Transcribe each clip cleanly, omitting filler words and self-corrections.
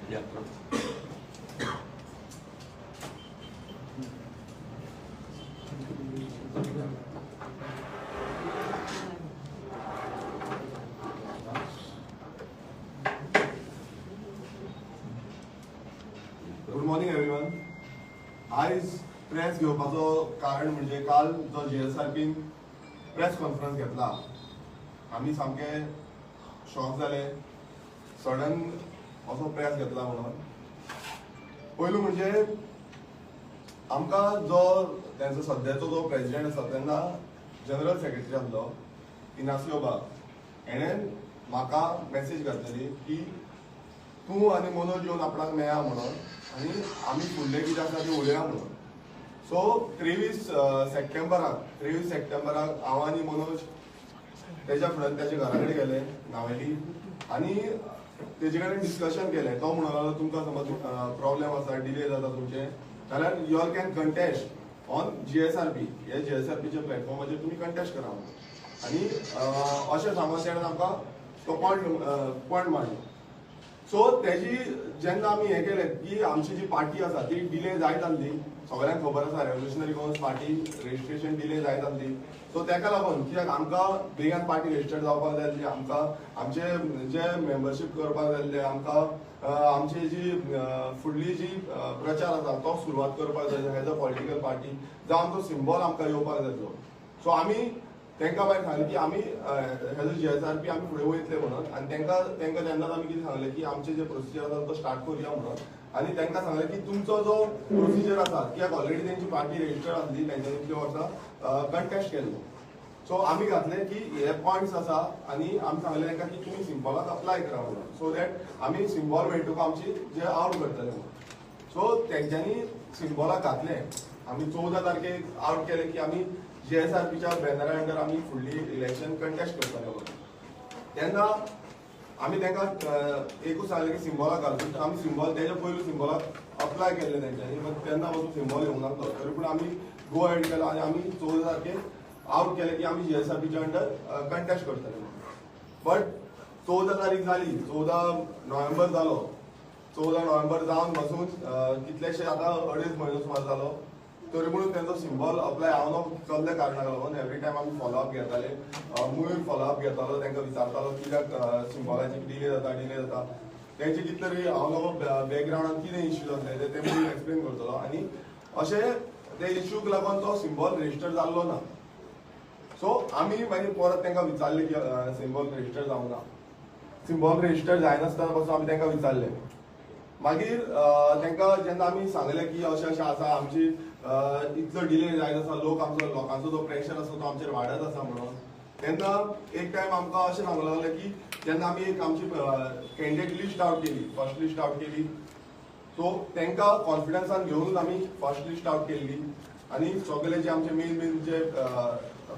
Yeah. Good morning everyone. आयज press घेवपाचो कारण म्हणजे काल जो JSRPन प्रेस कॉन्फरन्स घेतला, आमी सामके शॉक जाले. सडन असो प्रेस घेतला म्हणून. पयलू म्हणजे आमकां जो त्यांचो सद्याचो जो प्रेसिडेंट आसा तेन्ना जनरल सेक्रेटरी आसलो इनासियो बाग, हेणें म्हाका मेसेज घातलेली की तूं आनी मनोज येवन आपणाक मेळा म्हणून, आनी आमी फुडलें कितें आसा तें उलोवया म्हणून. सो 23 सप्टेंबराक हांव आनी मनोज तेज्या फुड्यान तेज्या घरा कडेन गेले नावेली, आनी तेजे कडेन डिस्कशन केलें. तो म्हणून लागलो तुमकां समज प्रॉब्लेम आसा, डिले जाता तुमचे, जाल्यार you all can contest on JSRP. हे JSRPच्या प्लॅटफॉर्माचेर तुमी कंटेस्ट करा म्हणून. आनी अशें सांगून तेणें आमकां तो पॉयंट मारलो. सो तेजी जेन्ना आमी हें केलें की आमची जी पार्टी आसा ती डिले जायत आसली, सगळ्यांक खबर आसा revolutionary cons party registration delay जायत आसली. सो तेका लागून कित्याक आमकां बेगीन पार्टी रेजिस्टर्ड जावपाक जाय आसली, आमकां आमचे जे मेंबरशीप करपाक जाय आसलें, आमकां आमची जी फुडली जी प्रचार आसा तो सुरवात करपाक जाय एज अ पॉलिटिकल पार्टी, जावं आमचो सिम्बॉल आमकां येवपाक जाय तो. सो आमी तेंकां भायर सांगलें की आमी हेजो JSRP आमी फुडें वयतले म्हणून. आनी तेंकां तेन्नाच आमी कितें सांगलें की आमचे जे प्रोसिजर आसा तो स्टार्ट करुया म्हणून. आनी तेंकां सांगलें की तुमचो जो प्रोसिजर आसा, कित्याक ऑलरेडी तेंची पार्टी रेजिस्टर्ड आसली, तेंच्यांनी इतले वर्सां कंटेस्ट केल्लो. सो आमी घातलें की हे पॉयंट्स आसा, आनी आमी सांगलें तेंकां की तुमी सिम्बॉलाक अप्लाय करा म्हणून, सो दॅट आमी सिम्बॉल मेळटूक तुका आमची जे आवट करतले म्हणून. सो तेंच्यांनी सिम्बॉलाक घातलें. आमी 14 तारखेक आवट केलें की आमी JSRPच्या बॅनरा अंडर आमी फुडली इलेक्शन कंटेस्ट करतले म्हणून. तेन्ना आमी तेंकां एकूच सांगलें की सिम्बॉलाक घालून आमी सिम्बॉल तेज्या पयलू सिम्बॉलाक अप्लाय केल्लें तेंच्यांनी, बट तेन्ना वचून सिम्बॉल येवंक नासलो. तरी पूण आमी गो हेड केलो आनी आमी 14 तारखेक आवट केलें की आमी JSRPच्या अंडर कंटेस्ट करतले म्हणून. बट 14 तारीख जाली, 14 नोव्हेंबर जालो. 14 नोव्हेंबर जावन पासून कितलेशे आतां 2.5 म्हयनो सुमार जालो, तरी म्हणून तेंचो सिम्बॉल अप्लाय हांव चल्ल्या कारणाक लागून एवरी टायम आमी फॉलोअप घेताले. मयूर फॉलोअप घेतालो, तेंकां विचारतालो कित्याक सिम्बॉलाची डिले जाता. तेंचे कितें तरी हांव नको बॅकग्रावंडान कितें इश्यूज आसले ते मयूर एक्सप्लेन करतलो. आनी अशें ते इश्यूक लागून तो सिम्बॉल रेजिस्टर जाल्लो ना. सो आमी मागीर परत तेंकां विचारलें की सिम्बॉल रेजिस्टर जावंक ना. सिम्बॉल रेजिस्टर जायनासतना पासून आमी तेंकां विचारलें. मागीर तेंकां जेन्ना आमी सांगलें की अशें अशें आसा, आमची इतलो डिले जायत आसा, लोकांचो जो प्रेशर आसा तो आमचेर वाडत आसा म्हणून, तेन्ना एक टायम आमकां अशें सांगूंक लागलें की जेन्ना आमी एक आमची कॅन्डिडेट लिस्ट आवट केली, फर्स्ट लिस्ट आवट केली, सो तेंकां कॉन्फिडन्सान घेवनूच आमी फर्स्ट लिस्ट आवट केल्ली. आनी सगळे जे आमचे मेन जे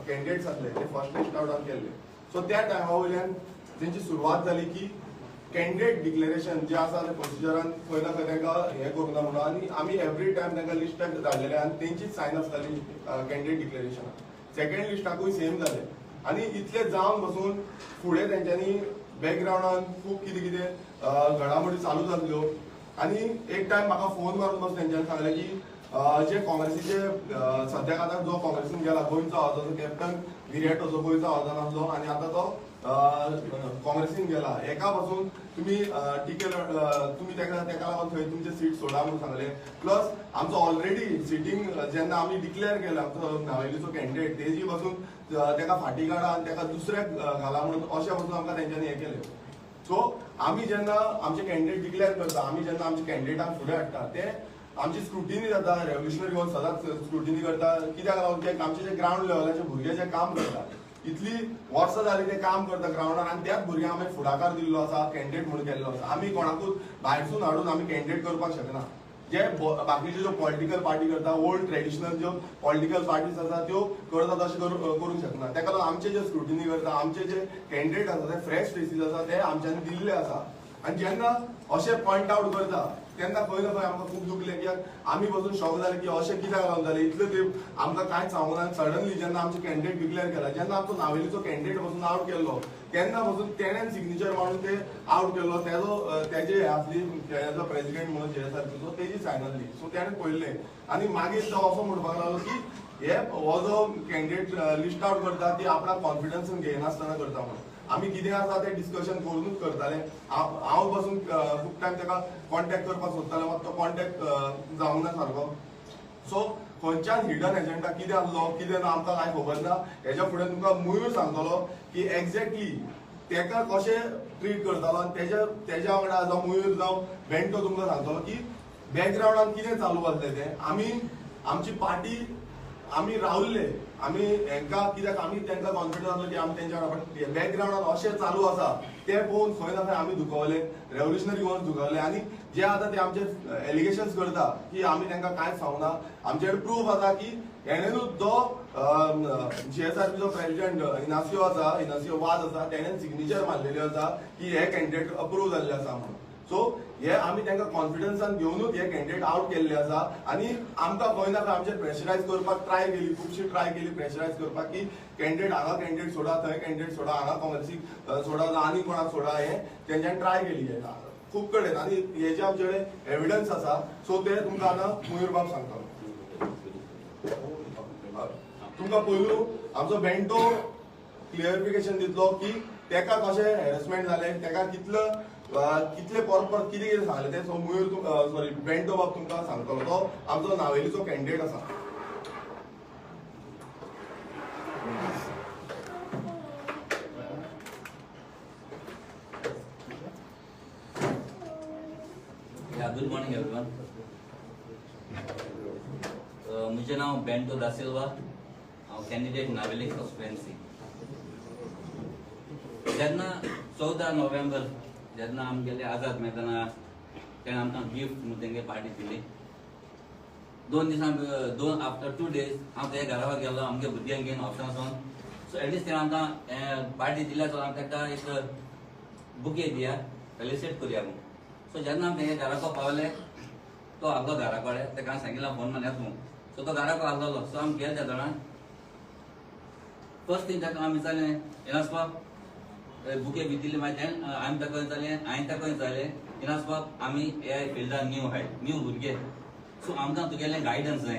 कॅन्डिडेट्स आसले ते फर्स्ट लिस्ट आवट केल्ले. सो त्या टायमा वयल्यान तेंची सुरवात जाली की कॅन्डिडेट डिक्लेरेशन जे आसा ते प्रोसिजरान खंय ना खंय तेंकां हें करूंक ना म्हणून. आनी आमी एवरी टायम तेंकां लिस्टाक धाडलेले आनी तेंचीच सायन आसताली कॅन्डिडेट डिक्लेरेशनाक. सेकंड लिस्टाकूय सेम जालें. आनी इतलें जावन पासून फुडें तेंच्यांनी बॅकग्रावंडान खूब कितें कितें घडामोडी चालूच आसल्यो. आनी एक टायम म्हाका फोन मारून पासून तेंच्यांनी सांगलें की जे काँग्रेसीचे सद्याक आतां जो काँग्रेसीन गेला गोंयचो आसा तो कॅप्टन विरेटो जो गोंयचो आसा नासलो, आनी आतां तो काँग्रेसीन गेला. हेका पासून तुमी तुमी तेका लागून थंय तुमचे सीट सोडा म्हणून सांगलें. प्लस आमचो ऑलरेडी सिटींग जेन्ना आमी डिक्लेअर केला आमचो नावेलीचो कॅन्डिडेट, तेजी पासून तेका फाटी काडा आनी तेका दुसऱ्याक घाला म्हणून अशें पासून आमकां तेंच्यांनी हें केलें. सो आमी जेन्ना आमचे कॅन्डिडेट डिक्लेअर करता, आमी जेन्ना आमच्या कॅन्डिडेटाक फुडें हाडटा, ते आमची स्क्रुटिनी जाता. रेव्होल्युशनरी कॉन्स सदांच स्क्रुटिनी करता. कित्याक लागून की आमचे जे ग्रावंड लेवलाचे भुरगे जे काम करतात, इतली वर्सां जाली ते काम करता ग्रावंडार, आनी त्याच भुरग्यांक आमी फुडाकार दिल्लो आसा, कॅन्डिडेट म्हणून केल्लो आसा. आमी कोणाकूच भायरसून हाडून आमी कॅन्डिडेट करपाक शकना. जे बाकीचे ज्यो पॉलिटिकल पार्टी करता, ओल्ड ट्रेडिशनल ज्यो पॉलिटिकल पार्टीज आसा त्यो करता तशें करूंक शकना. तेका लागून आमचे जे स्क्रुटिनी करता, आमचे जे कॅन्डिडेट आसा ते फ्रेश फेसीस आसा ते आमच्यांनी दिल्ले आसा. आनी जेन्ना अशें पॉयंट आवट करता तेन्ना खंय ना खंय आमकां खूब दुखलें, कित्याक आमी बसून शॉक जाले की अशें कित्याक लागून जालें, इतलें तें आमकां कांयच सांगूंक ना. सडनली जेन्ना आमचो कॅन्डिडेट डिक्लेअर केला, जेन्ना आमचो नावेलीचो कॅन्डिडेट बसून आउट केल्लो तेन्ना बसून तेणेन सिग्नेचर मारून ते आउट केल्लो. तेजे आसली एज अ प्रेसिडेंट म्हणून JSRPचो तेजी सायन आसली. सो तेणें पळयलें आनी मागीर तो असो म्हणपाक लागलो की हो जो कॅन्डिडेट लिस्ट आउट करता ती आपणाक कॉन्फिडन्सान घेयनासतना करता म्हणून. आमी कितें आसा तें डिस्कशन करूनच करताले. हांव बसून खूब टायम ताका कॉन्टॅक्ट करपाक सोदतालो, मात तो कॉन्टॅक्ट जावंक ना सारको. सो खंयच्यान हिडन एजेंडा कितें आसलो कितें ना आमकां कांय खबर ना. हेच्या फुडें तुमकां मयूर सांगतलो की एक्झॅक्टली तेका कशें ट्रीट करतालो आनी तेज्या वांगडा जावं मयूर जावं बेंटो तुमकां सांगतलो की बॅकग्रावंडान कितें चालू आसलें तें. आमची पार्टी आमी रावल्ले, आमी हेंकां कित्याक आमी तेंकां कॉन्फिडन्स आसलो की आमी तेंच्या वांगडा बॅकग्रावंडान अशें चालू आसा तें पळोवन खंय ना खंय आमी दुखवले, रेव्होल्युशनरी वॉर्स दुखवले. आनी जे आतां ते आमचे एलिगेशन्स करता की आमी तेंकां कांयच सांगूना, आमचे कडेन प्रूफ आसा की हेणेनूच जो JSRPचो प्रेसिडेंट इनासियो वाज आसा तेणेन सिग्नेचर मारलेली आसा की हे कॅन्डिडेट अप्रूव्ह जाल्ले आसा म्हणून. सो हे आमी तांकां कॉन्फिडन्सान घेवनूच हे कॅन्डिडेट आउट केल्ले आसा. आनी आमकां खंय ना खंय आमचे प्रेशरायज करपाक ट्राय केली, खुबशी ट्राय केली प्रेशरायज करपाक की कॅन्डिडेट हांगा कॅन्डिडेट सोडा, थंय कॅन्डिडेट सोडा, हांगा काँग्रेसीक सोडा, आनी कोणाक सोडा, हे तेंच्यांनी ट्राय केली खूब कडेन. आनी हेजे आमचे कडेन एविडन्स आसा. सो ते तुमकां आतां मयूर बाब सांगतलो. तुमकां पयलू आमचो बेंटो क्लियरिफिकेशन दितलो की तेका कशें हॅरेसमेंट जालें, तेका कितले परत कितें कितें सांगलें तें. सो मयूर बेंटो बाब तुमकां सांगतलो. तो आमचो नावेलीचो कॅन्डिडेट आसा. Good morning everyone. मुझे नाव बेंटो दा सिल्वा, हांव कॅन्डिडेट नावेली कॉन्स्टिट्युएन्सी. जेन्ना 14 नोव्हेंबर जेन्ना आमगेले आझाद मैदाना तेणें आमकां गिफ्ट म्हणून तेंगे पार्टी दिली. 2 आफ्टर 2 days हांव तेज्या घरा गेलो आमगे भुरग्यांक घेवन ऑप्शनासून. सो एटलिस्ट तेणें आमकां पार्टी दिल्या, सो आमी ताका एक बुके दिया, फेलिसिट करुया म्हणून. सो जेन्ना आमी तेंगे घराको पावले, तो आसलो घरा कडेन, ताका हांवें सांगिल्लें फोन मारून येता म्हणून. सो तो घराको आसलो. सो आमी गेले त्या जाणा. फर्स्ट थिंग ताका आमी विचारलें इनासबाब बुके बी दिली. मागीर हांवें ताका विचारलें इनासबाब आमी ह्या फिल्डान न्यू आहाय, न्यू भुरगे, सो आमकां तुगेलें गायडन्स जाय.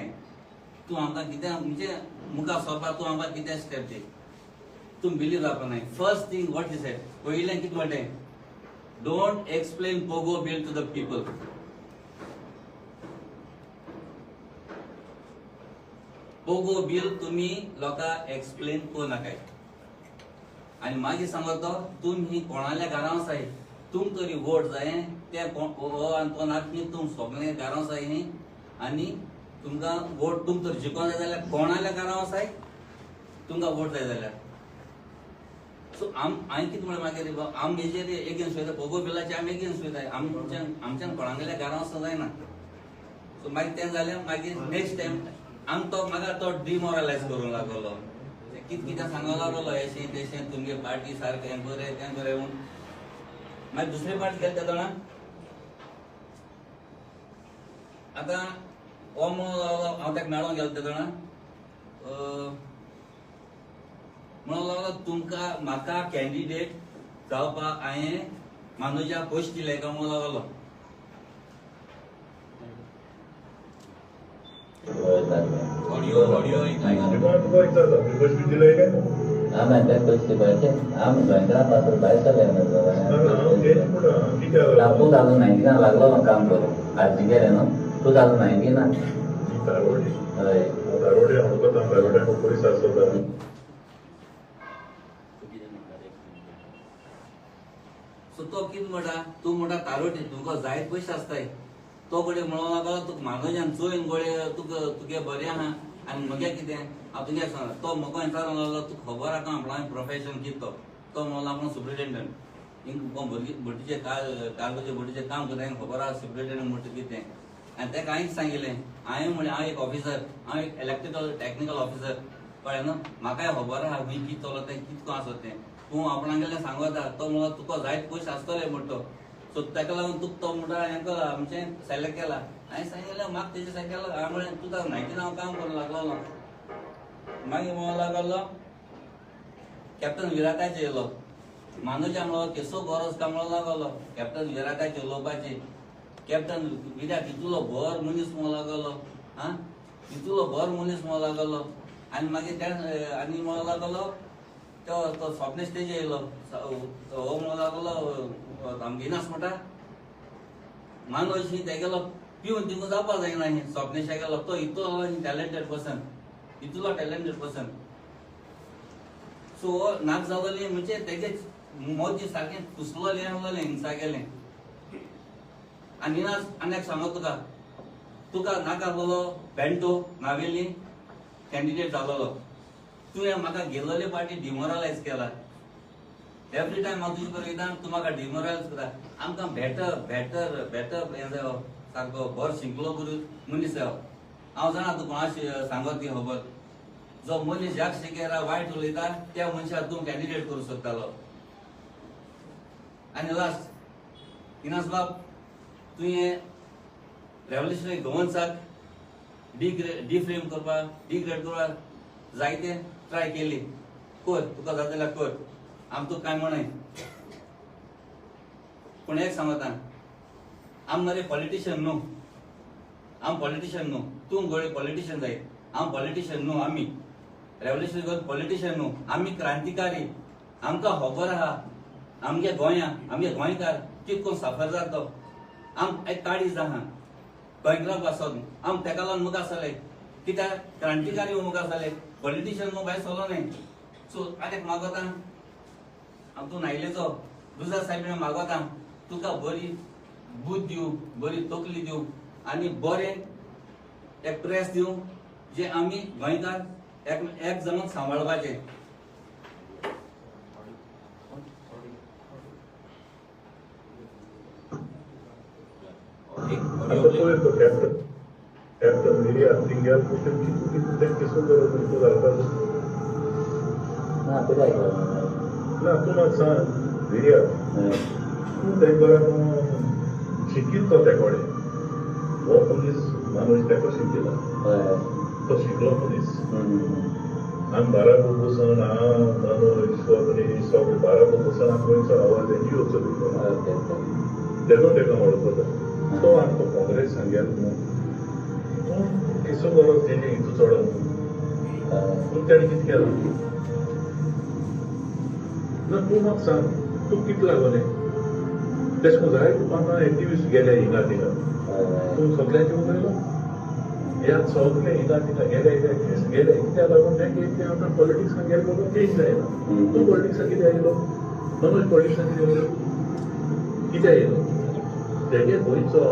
तूं आमकां कितें म्हणजे मुखार सरपाक तूं आमकां कितें स्टेप दी. तूं बिलीव जावपा नाय. First thing what he said, पयलें कितें म्हणलें, don't explain POGO bill to the people. POGO bill तुम्ही लोकांक एक्सप्लेन करूं नाकाय. आनी मागीर सांगतो तुम्ही कोणाल्या घरां आसाय, तुमकां तरी वोट जाय, ते हो आनी तो नाकी तुम सगळे घरां आसाय न्ही. आनी तुमकां वोट तुमकां तर जिखोन जाय जाल्यार कोणाल्या घरां आसाय तुमकां वोट जाय जाल्यार. सो हांवें कितें म्हणलें मागीर आमी हेजेर एगेन्स्ट वयता, पोगो बिलाचे आमी एगेन्स्ट वयताय. आमच्यान कोणागेल्या घरां वचूंक जायना. सो मागीर तें जालें. मागीर नेक्स्ट टायम म्हाका तो डिमोरलायज करूंक लागलो. कितें सांगूंक लागलो हेशें तेशें तुमगे पार्टी सारकें हें बरें तें बरें म्हूण. मागीर दुसरे पार्टी गेले त्या जाणा. आतां हो हांव ताका मेळोंक गेलो त्या जाणा. म्हणूंक लागलो तुमकां म्हाका कॅन्डिडेट जावपाक हांवें मानुजा पयशे दिले काय म्हणूंक लागलो. ऑडियो आम्ही त्या पैसे पाहिजे आम्ही बँकेला पात्र बायसा टाकून 2019 लागलो ना काम करून. आज गेले ना 2019 ना सो तो कितें म्हणटा, तूं म्हणटा तारोटी तुका जायत पयशे आसताय. तो गडे म्हणूंक लागलो तुका मानोजान चोयन गडे तुगे बरें आहा आनी म्हगे कितें हांव तुगे सांग. तो म्हाका विचारूंक लागलो तुका खबर आहा आपणा प्रोफेशन कितें तो म्हणलो आपण सुप्रिटेंडंट भटीचे कारगोचे भटीचे काम करता खबर आहा सुप्रिटेंडंट म्हणटा कितें. आनी ताका हांवें सांगिल्लें हांव एक ऑफिसर, हांव एक इलेक्ट्रिकल टेक्निकल ऑफिसर कळ्ळें न्हू. म्हाकाय खबर आहा खंय कितें चलता तें कितको आसा तें. तूं आपणागेलें सांगता. तो म्हणलो तुका जायत पयशे आसतले म्हणटा. सो सो ताका लागून तुका तो म्हणटा हेका आमचें सिलेक्ट केला. हांवें सांगितलें म्हाका तेजें सिलेक्ट केला. हांवें म्हळें 2019 हांव काम करूंक लागलो. मागीर म्हणूंक लागलो कॅप्टन विराटाचेर येयलो. मानूच्या म्हणलो केसो गरज काय म्हणूंक लागलो. कॅप्टन विराटाचेर उलोवपाची. कॅप्टन विराट इतलो बरो मनीस म्हणूंक लागलो. हां इतलो बरो मनीस म्हणूंक लागलो. आनी मागीर आनी म्हणूंक लागलो तो स्वप्नेश तेजे येयलो. हो म्हणूंक लागलो आमगिनास म्हणटा मानोशी तेगेलो पिवन थिंगू जावपा जायना ही स्वप्नेशा गेलो. तो इतलो टॅलेंटेड पर्सन, इतलो टॅलेंटेड पर्सन. सो नाक जालोली म्हणजे तेजेच मोदी सारकें कुसलोलें आसलोलें हिंसा गेलें. आनी आनीक सांगो तुका नाका आसलोलो बेंटो नावेली कॅन्डिडेट जालोलो. तुवें म्हाका गेलोले पार्टी डिमोरलायज केला. एवरी टायम हांव तुजे बरोबर येता तूं म्हाका डिमोरलायज करता. आमकां बेटर हें जायो सारको बरो शिकलो मनीस जायो. हांव जाणा तूं कोणाशी सांगत ती खबर. जो मनीस ज्याक शिकेरा वायट उलयता त्या मनशाक तूं कॅन्डिडेट करूं सोदतालो. आनी लास्ट इनास बाब तुवें रेव्होल्युशनरी गवर्नन्साक डिफ्रेम करपाक डिग्रेड करपाक जायते ट्राय केली. कर तुका जाता जाल्यार कर. आम तुका कांय म्हणय. पूण एक सांगता आम मरे पॉलिटिशियन न्हू. आम पॉलिटिशियन न्हू. तूं गळे पॉलिटिशियन जाय. हांव पॉलिटिशियन न्हू. आमी रेव्होल्युशनरी गोवन पॉलिटिशियन न्हू. आमी क्रांतिकारी. आमकां खबर आहा आमगे गोंया आमगे गोंयकार कितको सफर जाता. आम एक काळीज आहा गोंयकारा पासून. आम तेका लागून मुखार सरले कित्याक क्रांतिकारी मुखार सरले. पॉलिटिशियन न्हू भायर सरलो न्हय. सो आतां मागोता हांव तूं नायलेचो दुसऱ्या सायडीन मागोता तुका बरी बूद दिवं बरी तकली दिवं आनी बरें एक प्रेस दिवं जे आमी गोंयकार एक जावन सांबाळपाचे. Captain Miria tinggal mungkin kita kisah baru itu dapat. Nah, beda ya. Nah, tu macam Miria. Tu tembak sikit tu tekore. Wo polis manusia tekor sikit lah. Tu siklo polis. Am bara bubusan manu iso bara bubusan aku iso awal ini ucap itu. Jangan tekor orang tu. तो आपको कांग्रेस संज्ञान किसो गरज देणे हितू चढ तूं त्याने कितें केलां ना तूं म्हाका सांग तूं कितें लागलें तेश कोन जाय तुका एक्टिविस्ट गेले हिंगा थिंगा तूं सगळ्यांचे उलयलो ह्या सगळे हिंगा थिंगा गेले कित्याक लागून तेंगे आमकां पॉलिटिक्सान गेले बरोबर चेंज जायना तूं पॉलिटिक्सान कितें आयलो मनोज पॉलिटिक्सान कितें आयलो कितें आयलो तेगे गोंयचो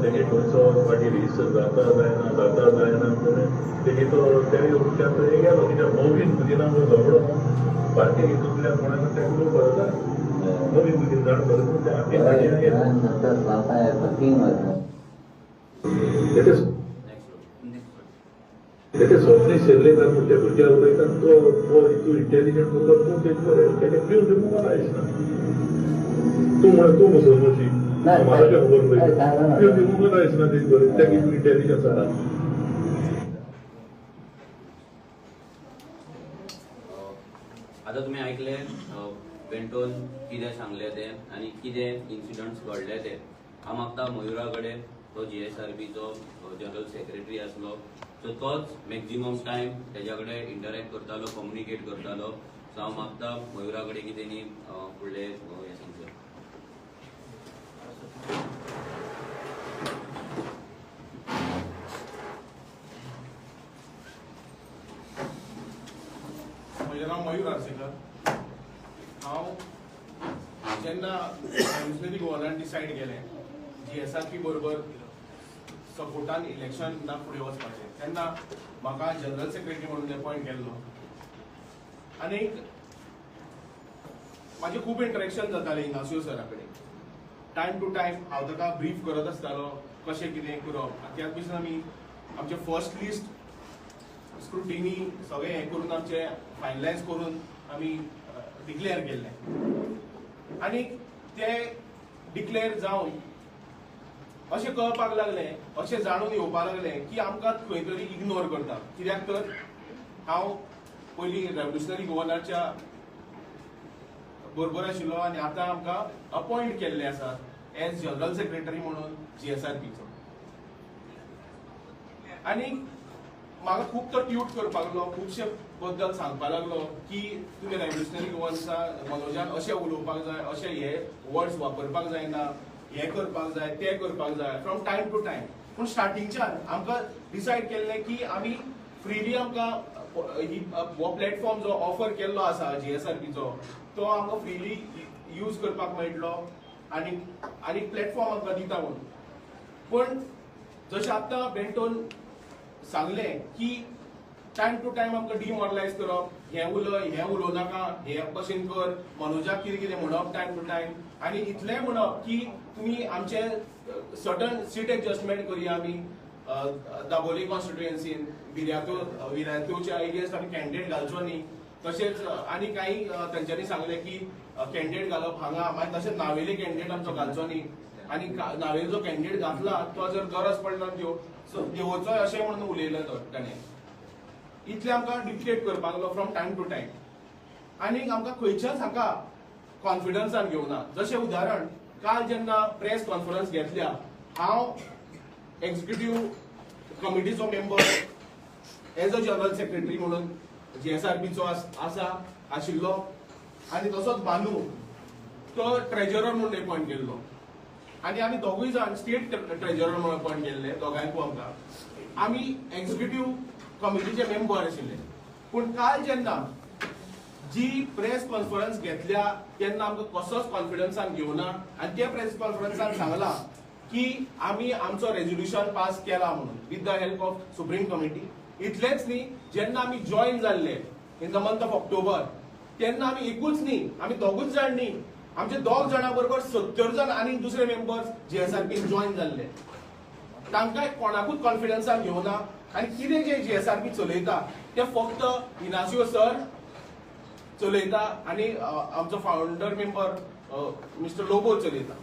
तेगे गोंयचो फाटी रीस जाता जायना तेगे तो तेगे उपचार गेलो कित्याक नवीन भुरगीं झगडो पार्टी हितूंतल्यान कोणाक तेका लोक करता नवीन भुरगीं जाण करता तेगे स्वप्नी शेर्लेकार म्हणून त्या भुरग्याक उलयता तो हितू इंटेलिजंट उरलो तूं तेजे पिवन रिमूवल आयसना तूं मुसलमानशी महाराजा खबर उलयता पिवन रिमूवल आयसना तेजे बरें तेगे इंटेलिजन्स आहा आता तुम्ही ऐकले बेंटोन कितें सांगले ते आनी कितें इन्सिडंट्स घडले ते. हांव मागता मयुरा कडेन तो GSRBचो जनरल सेक्रेटरी आसलो सो तोच मॅक्झिमम टायम तेज्या कडेन इंटरॅक्ट करतालो कम्युनिकेट करतालो. सो हांव मागता मयुरा कडेन कितें न्ही फुडले हें सांगचें. म्हजें नांव मयूर आर्सेकर. हांव जेन्ना रेव्होल्युशनरी गोवनान डिसायड केलें GSRB बरोबर सपोर्टान इलेक्शनाक फुडें वचपाचें तेन्ना म्हाका जनरल सेक्रेटरी म्हणून अपॉयंट केल्लो. आनीक म्हाजें खूब इंटरेक्शन जातालें इनासियो सरा कडेन. टायम टू टायम हांव ताका ब्रीफ करत आसतालो कशें कितें करप. त्याच भशेन आमी आमचें फर्स्ट लिस्ट स्क्रुटिनी सगळें हें करून आमचें फायनलायज करून आमी डिक्लेअर केल्लें. आनी ते डिक्लेअर जावन अशें कळपाक लागलें, अशें जाणून येवपाक लागलें की आमकां खंय तरी इग्नोर करता. कित्याक तर हांव पयलीं रेव्होल्युशनरी गव्हर्नरच्या बरोबर आशिल्लो आनी आतां आमकां अपॉयंट केल्ले आसा एज जनरल सेक्रेटरी म्हणून GSRPचो. आनी म्हाका खूब तो ट्यूट करपाक लागलो, खुबशे बद्दल सांगपाक लागलो की तुमी रेव्होल्युशनरी गव्हर्नन्सा मनोजान अशें उलोवपाक जाय, अशें हे वर्ड्स वापरपाक जायना, हे करपाक जाय, ते करपाक जाय, फ्रॉम टायम टू टायम. पूण स्टार्टिंगच्यान आमकां डिसायड केल्लें की आमी फ्रीली आमकां हो प्लॅटफॉर्म जो ऑफर केल्लो आसा GSRPचो तो आमकां फ्रीली यूज करपाक मेळटलो आनी प्लॅटफॉर्म आमकां दिता म्हणून. पण जशें आतां बेंटोन सांगलें की टायम टू टायम आमकां डिमोरलायज करप, हें उलोव नाका, हे भशेन कर, मनोजाक कितें कितें म्हणप टायम टू टायम, आनी इतलें म्हणप की तुमी आमचे सर्टन सीट एडजस्टमेंट करया आमी दाबोली कॉन्स्टिट्युएन्सीन, विरायतूच्या एरियेस आमी कॅन्डिडेट घालचो न्ही. तशेंच आनी काही तेंच्यांनी सांगलें की कॅन्डिडेट घालप हांगा, मागीर तशेंच नावेली कॅन्डिडेट आमचो घालचो न्ही, आनी नावेली जो कॅन्डिडेट घातला तो जर गरज पडना देंवोचो अशें म्हणून उलयलें ताणें. इतलें आमकां डिक्टेट करपाक लागलो फ्रॉम टायम टू टायम. आनी आमकां खंयच्याच हाका कॉन्फिडन्सान घेवना. जशें उदाहरण, काल जेन्ना प्रेस कॉन्फरन्स घेतल्या, हांव एक्झिक्युटिव्ह कमिटीचो member as a general secretary म्हणून GSRPचो आशिल्लो, आनी तसोच बानू तो ट्रेजरर म्हणून अपॉयंट केल्लो, आनी आमी दोगूय जाण स्टेट ट्रेजरर म्हणून अपॉयंट केल्ले, दोगांयकू आमकां. आमी एक्झिक्युटिव्ह कमिटीचे मेंबर आशिल्ले. पूण काल जेन्ना जी प्रेस कॉन्फरन्स घेतल्या तेन्ना आमकां कसोच कॉन्फिडन्सान घेवना, आनी त्या प्रेस कॉन्फरन्सान सांगलां की आमी आमचो रेझोल्युशन पास केला म्हणून with the help of supreme committee. इतलेंच न्ही, जेन्ना आमी जॉईन जाल्ले in the month of October तेन्ना आमी एकूच न्ही, आमी दोगूच जाण न्ही, आमचे दोग जाणां बरोबर 70 जाण आनी दुसरे मेंबर्स GSRPन जॉईन जाल्ले. तांकां कोणाकूच कॉन्फिडन्सान घेवना, आनी कितें जे GSRP चलयता ते फक्त इनासियो सर चलयता आनी आमचो फावंडर मेंबर मिस्टर लोबो चलयता,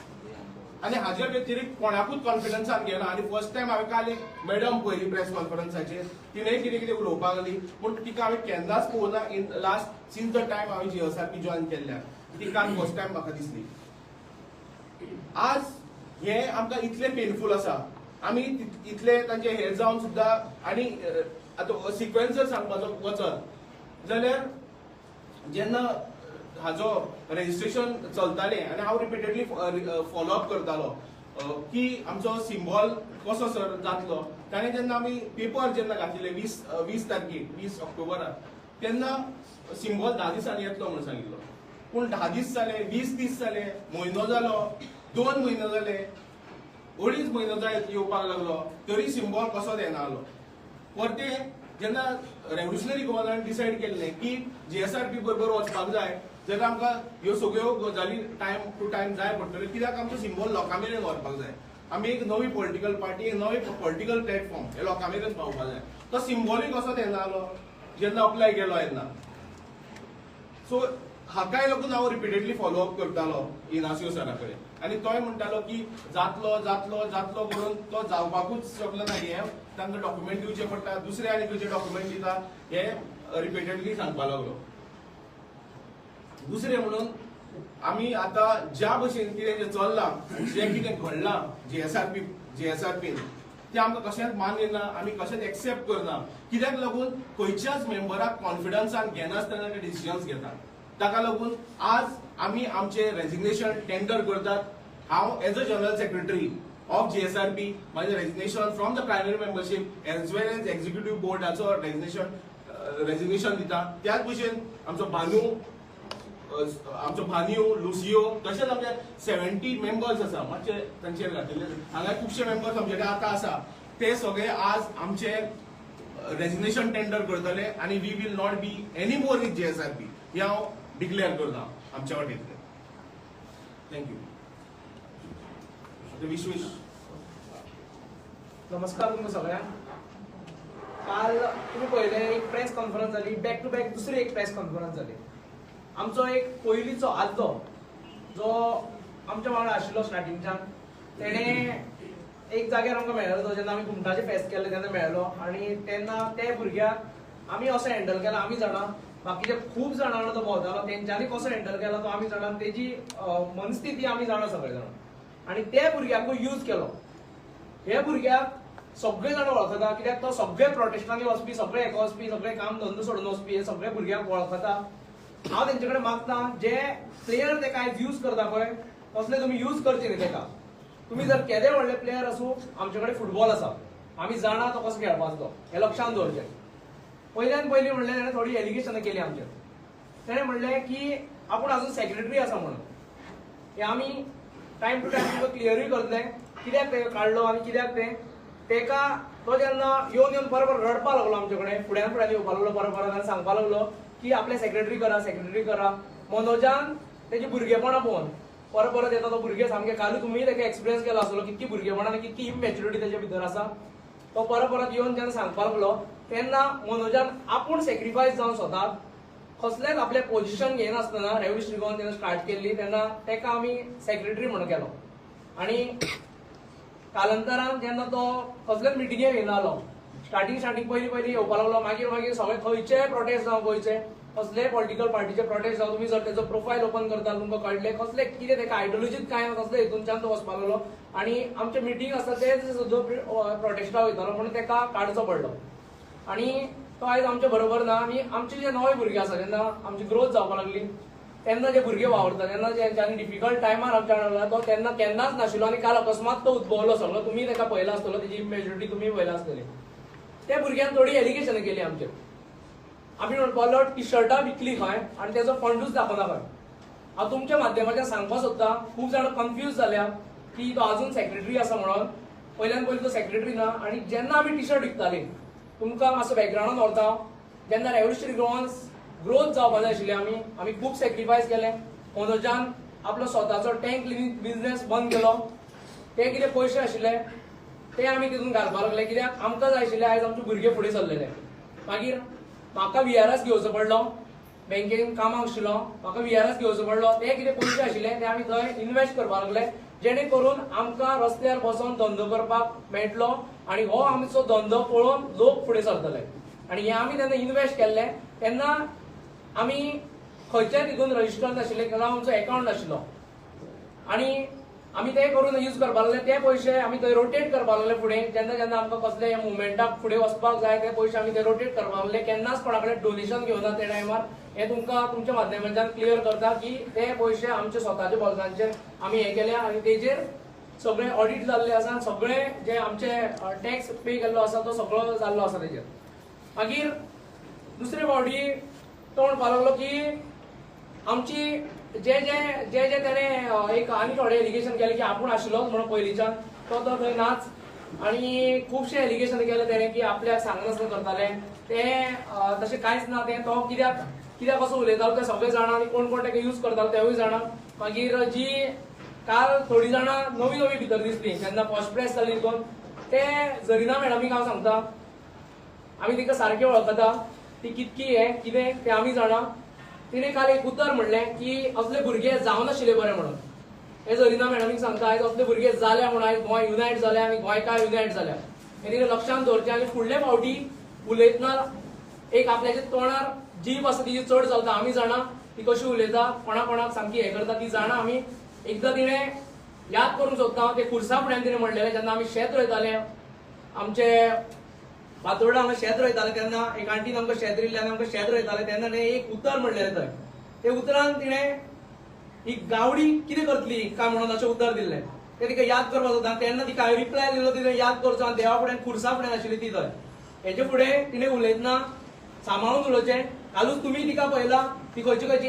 आनी हाजे व्यतिरिक्त कोणाकूच कॉन्फिडन्सान घेना. आनी फर्स्ट टायम हांवें काल एक मॅडम पयली प्रेस कॉन्फरन्साचेर, तिणेंय कितें कितें उलोवपाक लागली, पूण तिका हांवें केन्नाच पळोवना in last since the time हांवें GSRP जॉईन केल्ल्या. ती काल फर्स्ट टायम म्हाका दिसली. आज हें आमकां इतलें पेनफूल आसा, आमी इतले तांचे हे जावन सुद्दां, आनी आतां सिक्वेन्स जर सांगपाचो वचत जाल्यार जेन्ना हाजो रेजिस्ट्रेशन चलतालें आनी हांव रिपिटेडली फॉलोअप करतालो की आमचो सिम्बॉल कसो सर जातलो, ताणें जेन्ना आमी पेपर जेन्ना घातिल्ले 20 तारखेक 20 ऑक्टोबराक, तेन्ना सिम्बॉल 10 दिसांनी येतलो म्हणून सांगिल्लो. पूण 10 दीस जाले, 20 दीस जाले, म्हयनो जालो, 2 म्हयने जाले, 2.5 म्हयनो जायत येवपाक लागलो, तरी सिम्बॉल कसोच येना आलो. परतें जेन्ना रेव्होल्युशनरी गव्हर्नरान डिसायड केल्लें की GSRP बरोबर वचपाक जाय, जाल्यार आमकां ह्यो सगळ्यो गजाली टायम टू टायम जाय पडटल्यो. कित्याक आमचो सिम्बॉल लोकां मेरेन व्हरपाक जाय. आमी एक नवी पॉलिटिकल पार्टी, एक नवी पॉलिटिकल प्लॅटफॉर्म हे लोकां मेरेन पावपाक जाय. तो सिम्बॉलूय कसोच येना आलो जेन्ना अप्लाय केलो येन्ना. सो हाकाय लागून हांव रिपिटेडली फॉलोअप करतालो इनासियो सरा कडेन, आनी तोय म्हणटालो की जातलो जातलो जातलो करून तो जावपाकूच शकलो ना. हे तांकां डॉक्युमेंट दिवचे पडटा, दुसरे आनी खंयचे डॉक्युमेंट दिता, हे रिपिटेडली सांगपाक लागलो. दुसरें म्हणून आमी आतां ज्या भशेन कितें जें चल्लां, जें कितें घडलां GSRPन, तें आमकां कशेंच मान्य ना, आमी कशेंच एक्सेप्ट करना. कित्याक लागून खंयच्याच मेंबराक कॉन्फिडन्सान घेनासतना ते डिसिजन्स घेतात. ताका लागून आज आमी आमचे रेजिग्नेशन टेंडर करतात. हांव as a general secretary of GSRP म्हाजें resignation from the primary membership as well as executive बोर्डाचो रेजिग्नेशन दिता. त्याच भशेन आमचो भान्यू, लुसियो, तशेंच आमचे 70 मेंबर्स आसा, मातशे तांचेर घातिल्ले. हांगा खुबशे मेंबर्स आमचे कडेन आतां आसा, ते सगळे आज आमचे रेजिग्नेशन टेंडर करतले, आनी we will not be any more with GSRP. हे हांव डिक्लेअर करता आमच्या वाटेंतल्यान. थँक्यू. विश्वेश. नमस्कार तुमकां सगळ्यांक. काल तुम्ही पळयलें एक प्रेस कॉन्फरन्स जाली, बॅक टू बॅक दुसरी एक प्रेस कॉन्फरन्स जाली. आमचो एक पयलींचो आदलो जो आमच्या वांगडा आशिल्लो स्टार्टिंगच्यान तेणे एक जाग्यार आमकां मेळ्ळो तो जेन्ना आमी कुमटाचे फेस्त केल्ले तेन्ना मेळ्ळो आनी तेन्ना ते भुरग्याक आमी असो हँडल केला आमी जाणा बाकीचे खूब जाणां वांगडा तो भोंवतालो तेंच्यांनी कसो हँडल केला तो आमी जाणा तेजी मनस्थिती आमी जाणा सगळे जाण आनी ते भुरग्याकूय यूज केलो हे भुरग्याक सगळे जाण वळखता कित्याक तो सगळे प्रोटेस्टांनी वचपी सगळे हेका वचपी सगळे काम धंदो सोडून वचपी हे सगळे भुरग्यांक वळखता हांव तेंचे कडेन मागता जे प्लेयर ते कांय यूज करता पळय तसले तुमी यूज करचे न्ही तेका तुमी जर केदे व्हडले प्लेयर आसूं आमचे कडेन फुटबॉल आसा आमी जाणा तो कसो खेळपाचो हे लक्षांत दवरचें पयल्यान पयलीं म्हणलें ताणें थोडी एलिगेशनां केली आमचेर ताणें म्हणलें की आपूण आजून सेक्रेटरी आसा म्हणून हे आमी टायम टू टायम तुका क्लियरूय करतले कित्याक ते काडलो आनी कित्याक तेका तो जेन्ना येवन बरोबर रडपा लागलो आमचे कडेन फुड्यान येवपा लागलो बरोबर आनी सांगपा लागलो की आपले सेक्रेटरी करा मनोजान तेजी भुरगेपणां पळोवन परत येता तो भुरगे सामके कालू तुमी तेका एक्सपिरियन्स केलो आसलो कितकी भुरगेपणां आनी कितकी इमॅच्युरिटी तेजे भितर आसा तो परत येवन जेन्ना सांगपा लागलो तेन्ना मनोजान आपूण सॅक्रिफायस जावन स्वताक कसलेंच आपलें पोजिशन घेयनासतना रेव्होल्युशन गोवन जेन्ना स्टार्ट केल्ली तेन्ना तेका आमी सेक्रेटरी म्हणून केलो आनी कालांतरान जेन्ना तो कसलेच मिटिंगेक येयनालो स्टार्टिंग पयलीं येवपा लागलो मागीर सगळे खंयचे प्रोटेस्ट जावं गोंयचे कसले पॉलिटिकल पार्टीचे प्रोटेस्ट जावं तुमी जर तेजो प्रोफायल ओपन करता तुमकां कळटलें कसले कितें तेका आयडियोलॉजीच कांय ना कसले हितूनच्यान तो वचपा लागलो आनी आमचे मिटींग आसता ते सुद्दां प्रोटेस्टाक वयतालो म्हणून तेका काडचो पडलो आनी तो आयज आमचे बरोबर ना आनी आमचे जे नवे भुरगे आसा जेन्ना आमची ग्रोथ जावपाक लागली तेन्ना जे भुरगे वावरता तेन्ना जेंच्यांनी डिफिकल्ट टायमार आमच्या वांगडा तो तेन्ना केन्नाच नाशिल्लो आनी काल अकस्मात तो उद्भवलो सगळो तुमी तेका पळयला आसतलो तेजी इमॅच्युरिटी तुमी पळयला आसतली त्या भुरग्यान थोडी एलिगेशनां केली आमचेर आमी म्हणपाक लागलो टी शर्टां विकली खंय आनी तेजो फंडूच दाखोवना खंय हांव तुमच्या माध्यमाच्यान सांगपाक सोदतां खूब जाणां कन्फ्यूज जाल्या की तो आजून सेक्रेटरी आसा म्हणून पयल्यान पयलीं तो सेक्रेटरी ना आनी जेन्ना आमी टी शर्ट विकताली तुमकां मातसो बॅकग्रावंडान व्हरता जेन्ना रेव्होल्युशनरी गोवन्स ग्रोथ जावपा जाय आशिल्ली आमी खूब सॅक्रिफायस केले मनोजान आपलो स्वताचो टँक क्लिनिंग बिझनेस बंद केलो ते कितें पयशे आशिल्ले ते आमी तितून घालपाक लागले कित्याक आमकां जाय आशिल्ले आयज आमचे भुरगे फुडें सरलेले मागीर म्हाका VRS घेवचो पडलो बँकेन कामाक आशिल्लो म्हाका VRS घेवचो पडलो ते कितें पयशे आशिल्ले ते आमी थंय इन्वेस्ट करपाक लागले जेणे करून आमकां रस्त्यार बसून धंदो करपाक मेळटलो आनी हो आमचो धंदो पळोवन लोक फुडें सरतले आनी हे आमी तेन्ना इन्वेस्ट केल्ले तेन्ना आमी खंयच्याच तितून रजिस्टर नाशिल्ले किंवा आमचो अकाउंट नाशिल्लो आनी आमी ते करून यूज करपाक लागले ते पयशे आमी थंय रोटेट करपाक लागले फुडें जेन्ना जेन्ना आमकां कसले मुवमेंटाक फुडें वचपाक जाय ते पयशे आमी ते रोटेट करपाक लागले केन्नाच कोणा कडेन डोनेशन घेवना ते टायमार हे तुमकां तुमच्या माध्यमांतल्यान क्लियर करता की ते पयशे आमचे स्वताच्या बोल्सांचेर आमी हे केले आनी तेजेर सगळे ऑडिट जाल्ले आसा सगळे जे आमचे टॅक्स पे केल्लो आसा तो सगळो जाल्लो आसा तेजेर मागीर दुसरे फावटी तो म्हणपाक लागलो की आमची जे तेणे एक आनी थोडे एलिगेशन केले की आपूण आशिल्लोच म्हणून पयलींच्यान तो थंय नाच आनी खुबशे एलिगेशन केले तेणे की आपल्याक सांगनासतना करताले ते तशें कांयच ना ते तो कित्याक असो उलयतालो ते सगळे जाणा आनी कोण कोण तेका यूज करतालो तेवूय जाणा मागीर जी काल थोडी जाणां नवी भितर दिसली जेन्ना फर्स्ट प्रेस जाली तितून ते जरिना मॅडमीक हांव सांगता आमी तिका सारके वळखता ती कितकी हे कितें ते आमी जाणा तिणे काल एक उतर म्हणलें की असले भुरगे जावं नाशिल्ले बरें म्हणून हे जरिना मॅडमीक सांगता आयज असले भुरगे जाल्या म्हणून आयज गोंय युनायट जाल्या आनी गोंयकार युनायट जाल्या हे तिणें लक्षांत दवरचें आनी फुडले फावटी उलयतना एक आपल्याच्या तोंडार जीभ आसा तिची चड चलता आमी जाणा ती कशी उलयता कोणाक सामकी हे करता ती जाणा आमी एकदां तिणें याद करूंक सोदता ते खुर्सा फुड्यान तिणें म्हणलेलें जेन्ना आमी शेत रोयताले आमचे फातोर्डा हांगा शेत रोयताले तेन्ना एक आंटीन आमकां शेत दिल्लें आनी आमकां शेत रोयताले तेन्ना तिणें एक उतर म्हणलेलें थंय ते उतरान तिणें ही गावडी कितें करतली काय म्हणून अशें उतर दिल्लें ते तिका याद करपाक सोदता तेन्ना तिका हांवें रिप्लाय दिलो तिणें याद करचो आनी देवा फुड्यान खुर्सा फुड्यान आशिल्ली ती थंय हेजे फुडें तिणें उलयतना सांबाळून उलोवचें कालूच तुमी तिका पळयला ती खंयची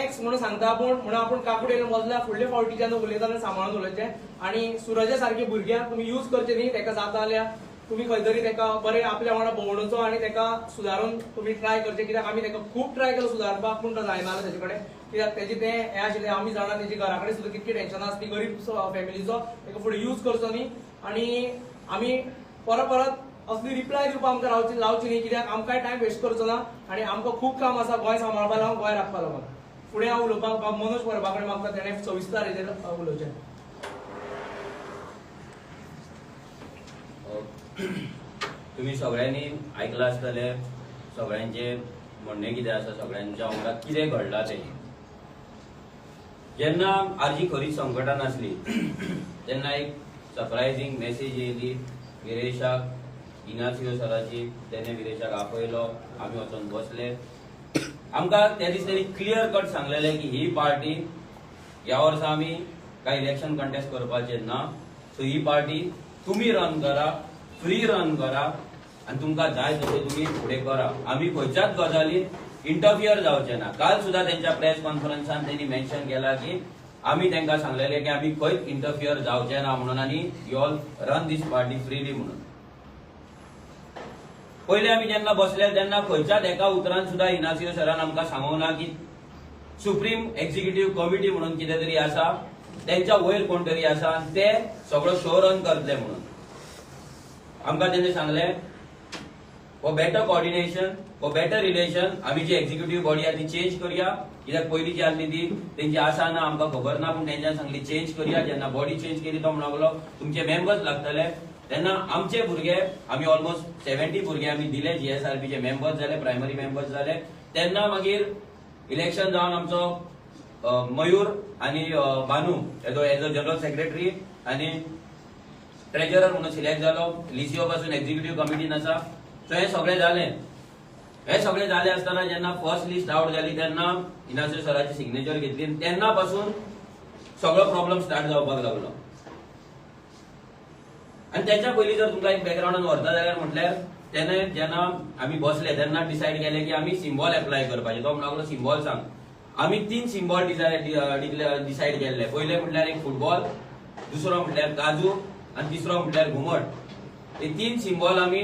एक्स म्हणून सांगता आपूण काकुडेन मजल्या फुडले फावटी जेन्ना उलयता सांबाळून उलोवचें आनी सुरजा सारके भुरग्यांक तुमी यूज करचे न्ही तेका जाता जाल्यार तुमी खंय तरी तेका बरें आपल्या वांगडा भोंवडोचो आनी तेका सुदारून तुमी ट्राय करचें कित्याक आमी तेका खूब ट्राय केलो सुदारपाक पूण तो जायना तेजे कडेन कित्याक तेजें तें हें आशिल्लें आमी जाणा तेजी घरा कडेन सुद्दां कितकी टेन्शनां आसता ती गरीब फॅमिलीचो तेका फुडें यूज करचो न्ही आनी आमी परत असली रिप्लाय दिवपाक आमकां लावची न्ही कित्याक आमकांय टायम वेस्ट करचो ना आनी आमकां खूब काम आसा गोंय सांबाळपा लागून गोंय राखपा लागून फुडें हांव उलोवपाक मनोज परबा कडेन मागता तेणें सविस्तर हेचेर उलोवचें. तुम्ही सगळ्यांनी ऐकलं आसतलें सगळ्यांचे म्हणणें कितें आसा, सगळ्यांच्या वांगडा कितें घडलां तें. जेन्ना आरजी खरीच संकटान आसली तेन्ना एक सरप्रायझींग मेसेज येयली विरेशाक, इनासियो सराची. तेणे विरेशाक आपयलो, आमी वचून बसले. आमकां त्या दीस तेणी क्लियर कट सांगलेलें की ही पार्टी ह्या वर्सा आमी काय इलेक्शन कंटेस्ट करपाचे ना. सो ही पार्टी तुम्ही रन करा, फ्री रन करा आणि तुमकां जाय तशें तुम्ही फुडें करा. आमी खंयच्याच गजालीत इंटरफियर जावचे ना. काल सुद्धा त्यांच्या प्रेस कॉन्फरन्सान त्यांनी मेन्शन केला की आमी तांकां सांगलेले की आमी खंयच इंटरफियर जावचे ना म्हणून आनी you all run this party freely म्हणून. पयले आमी जेन्ना बसले तेन्ना खंयच्याच एका उतरान सुद्धा इनासियो सरान आमकां सांगूंक ना की सुप्रीम एक्झिक्युटिव्ह कमिटी म्हणून कितें तरी आसा, त्यांच्या वयर कोण तरी आसा आनी ते सगळो शो रन करतले म्हणून. आमकां तेणे सांगले for better coordination, for better relation आमी जी एक्झिक्युटिव्ह बॉडी आहा ती चेंज करूया. कित्याक पयली जी आसली ती तेंची आसा ना आमकां खबर ना, पूण तेंच्यान सांगली चेंज करूया. जेन्ना बॉडी चेंज केली तो म्हणून लागलो तुमचे मेंबर्स लागतले. तेन्ना आमचे भुरगे आमी ऑलमोस्ट 70 भुरगे आमी दिले जीएसआरपीचे मेंबर्स जाले, प्रायमरी मेंबर्स जाले. तेन्ना मागीर इलेक्शन जावन आमचो मयूर आणि बानू एज अ जनरल सेक्रेटरी आणि ट्रेजरर म्हणून सिलेक्ट जालो. लिसिओ पासून एक्झिक्युटिव्ह कमिटीन आसा. सो हे सगळे जाले. हे सगळे जाले असताना जेन्ना फर्स्ट लिस्ट आउट जाली तेन्ना इनासियो सराची सिग्नेचर घेतली. तेन्ना पासून सगळो प्रॉब्लेम स्टार्ट जावपाक लागलो. आणि त्याच्या पयलीं जर तुमकां एक बॅकग्राउंडान व्हरता जाल्यार म्हटल्यार तेन्ना जेन्ना आमी बसले तेन्ना डिसायड केले की आमी सिम्बॉल एप्लाय करपाचे. तो म्हणून सिम्बॉल सांग. आमी 3 सिम्बॉल डिसायड केल्ले. पयले म्हटल्यार एक फुटबॉल, दुसरो म्हटल्यार काजू आणि तिसरो म्हटल्यार घुमट. हे 3 सिम्बॉल आमी